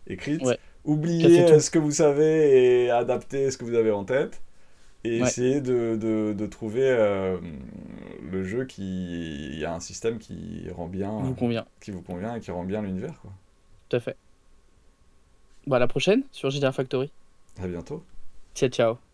[SPEAKER 1] écrites.
[SPEAKER 2] Ouais,
[SPEAKER 1] Oubliez
[SPEAKER 2] cassez tout.
[SPEAKER 1] ce que vous savez et adaptez ce que vous avez en tête. Et
[SPEAKER 2] Ouais,
[SPEAKER 1] essayer de trouver le jeu qui a un système qui rend bien,
[SPEAKER 2] Vous convient.
[SPEAKER 1] qui vous convient et qui rend bien l'univers, quoi.
[SPEAKER 2] Tout à fait. Bah, à la prochaine sur GTA Factory.
[SPEAKER 1] À bientôt.
[SPEAKER 2] Ciao, ciao.